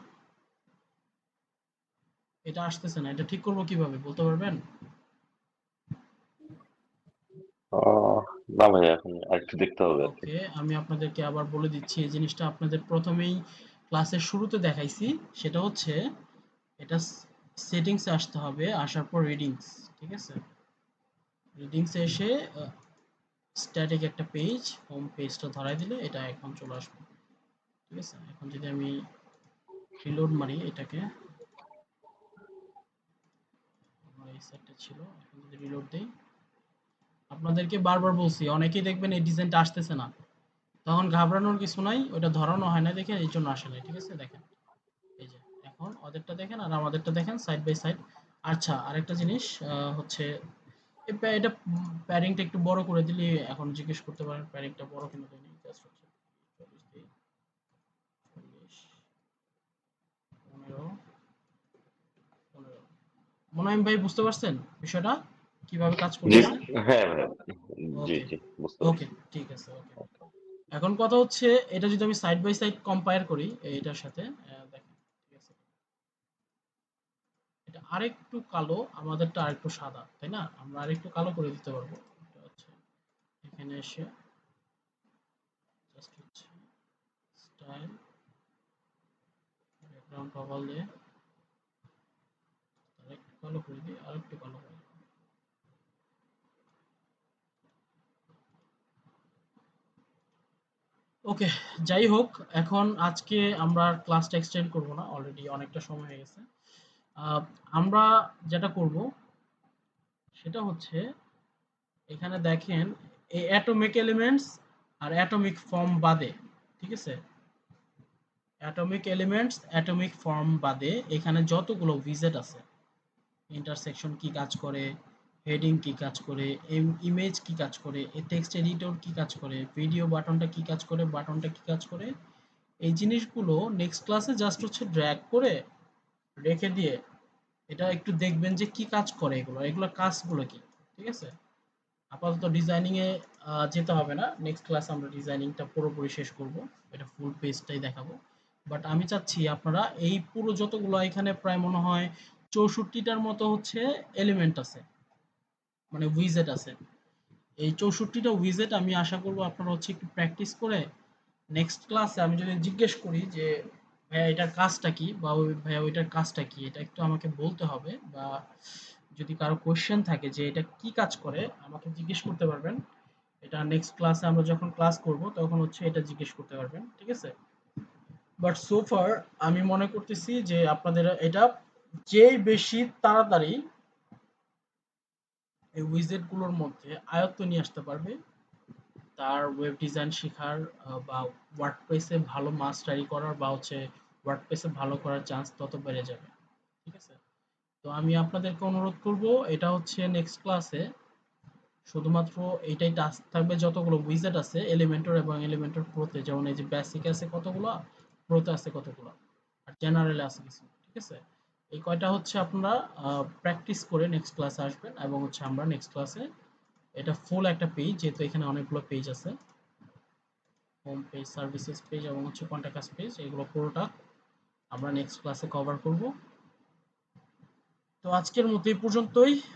এটা আসতেছে না, এটা ঠিক করবো কিভাবে বলতে পারবেন? আহ, না ভাই এখন আরেকটু দেখতে হবে আর কি। ওকে, আমি আপনাদেরকে আবার বলে দিচ্ছি। এই জিনিসটা আপনাদের প্রথমেই ক্লাসের শুরুতে দেখাইছি। সেটা হচ্ছে এটা সেটিংসে আসতে হবে, আসার পর রিডিংস, ঠিক আছে? রিডিংসে এসে স্ট্যাটিক একটা পেজ, হোম পেজটা ধরাই দিলে এটা এখন চলে আসবে, ঠিক আছে? এখন যদি আমি রিলোড মারি এটাকে, আমার এই সাইটটা ছিল, এখন যদি রিলোড দেই, আপনাদেরকে বারবার বলছি, অনেকেই দেখবেন এই ডিজাইনটা আসতেছে না, তখন ঘাবড়ানোর কিছু নাই, ওটা ধরানো হয় না দেখে এই জন্য আসে না, ঠিক আছে? দেখেন এই যে এখন ওদেরটা দেখেন আর আমাদেরটা দেখেন সাইড বাই সাইড। আচ্ছা, আরেকটা জিনিস হচ্ছে এটা প্যাডিংটা একটু বড় করে দিলে, এখন জিজ্ঞেস করতে পারেন প্যাডিংটা বড় কেন দেয়নি। জাস্ট হচ্ছে 40 দিই, 40, 15, 15। মোনায়েম ভাই বুঝতে পারছেন বিষয়টা কিভাবে কাজ জি, করতেছে? হ্যাঁ ভাই, জি ওকে, জি বুঝতে ওকে, পারছি। ঠিক আছে। ওকে, এখন কথা হচ্ছে এটা যদি আমি সাইড বাই সাইড কম্পেয়ার করি এইটার সাথে, দেখেন, ঠিক আছে, এটা আরেকটু কালো, আমাদেরটা আরেকটু সাদা, তাই না? আমরা আরেকটু কালো করে দিতে পারবো। এটা হচ্ছে এখানে এসে জাস্ট হচ্ছে স্টাইল, ব্যাকগ্রাউন্ড টগল দিয়ে আরেকটু কালো করে দিই, আরেকটু কালো করে দিই। ওকে, যাই হোক, এখন আজকে আমরা ক্লাসটা এক্সটেন্ড করব না, অলরেডি অনেকটা সময় হয়ে গেছে। আহ, আমরা যেটা করব সেটা হচ্ছে এখানে দেখেন এই অ্যাটমিক এলিমেন্টস আর অ্যাটমিক ফর্ম বাদে, ঠিক আছে? অ্যাটমিক এলিমেন্টস, অ্যাটমিক ফর্ম বাদে এখানে যতগুলো উইজেট আছে, ইন্টারসেকশন কি কাজ করে, হেডিং কি কাজ করে, ইমেজ কি কাজ করে, টেক্সট এডিটর কি কাজ করে, ভিডিও বাটনটা কি কাজ করে, বাটনটা কি কাজ করে, এই জিনিসগুলো নেক্সট ক্লাসে জাস্ট হচ্ছে ড্র্যাগ করে রেখে দিয়ে এটা একটু দেখবেন যে কি কাজ করে, এগুলোর কাজগুলো কি, ঠিক আছে? আপাতত ডিজাইনিং এ যেতে হবে না, নেক্সট ক্লাসে আমরা ডিজাইনিংটা পুরোপুরি শেষ করব, এটা ফুল পেজটাই দেখাবো। বাট আমি চাচ্ছি আপনারা এই পুরো যতগুলো এখানে প্রায় মনে হয় 64টার মতো হচ্ছে এলিমেন্ট আছে, মানে উইজেট আছে। এই 64টা উইজেট আমি আশা করব আপনারা হচ্ছে একটু প্র্যাকটিস করে নেক্সট ক্লাসে আমি যদি জিজ্ঞেস করি যে ভাইয়া এটার কাজটা কি, বা ওই ভাইয়া ওইটার কাজটা কি, এটা একটু আমাকে বলতে হবে, বা যদি কারো কোয়েশ্চেন থাকে যে এটা কি কাজ করে আমাকে জিজ্ঞেস করতে পারবেন। এটা নেক্সট ক্লাসে আমরা যখন ক্লাস করব তখন হচ্ছে এটা জিজ্ঞেস করতে পারবেন, ঠিক আছে? বাট সো ফার আমি মনে করতেছি যে আপনাদের এটা যেই বেশি তাড়াতাড়ি এই উইজেট গুলোর মধ্যে আয়ত্ত নিয়ে আসতে পারবে, তার ওয়েব ডিজাইন শেখার বা ওয়ার্ডপ্রেসে ভালো মাস্টারি করার বা হচ্ছে ওয়ার্ডপ্রেসে ভালো করার চান্স তত বেড়ে যাবে, ঠিক আছে? তো আমি আপনাদেরকে অনুরোধ করব, এটা হচ্ছে নেক্সট ক্লাসে শুধুমাত্র এইটাই টাস্ক থাকবে, যতগুলো উইজেট আছে এলিমেন্টর এবং এলিমেন্টর প্রোতে, যেমন এই যে বেসিক আছে কতগুলো, প্রোতে আছে কতগুলো, আর জেনারেলে আছে কিছু, ঠিক আছে? এই কয়টা হচ্ছে আপনারা প্র্যাকটিস করে নেক্সট ক্লাসে আসবেন, এবং হচ্ছে আমরা নেক্সট ক্লাসে এটা ফুল একটা পেজ, যেহেতু এখানে অনেকগুলো পেজ আছে, হোম পেজ, সার্ভিসেস পেজ এবং হচ্ছে কন্টাক্ট পেজ, এগুলো পুরোটা আমরা নেক্সট ক্লাসে কভার করব। তো আজকের মতো এই পর্যন্তই।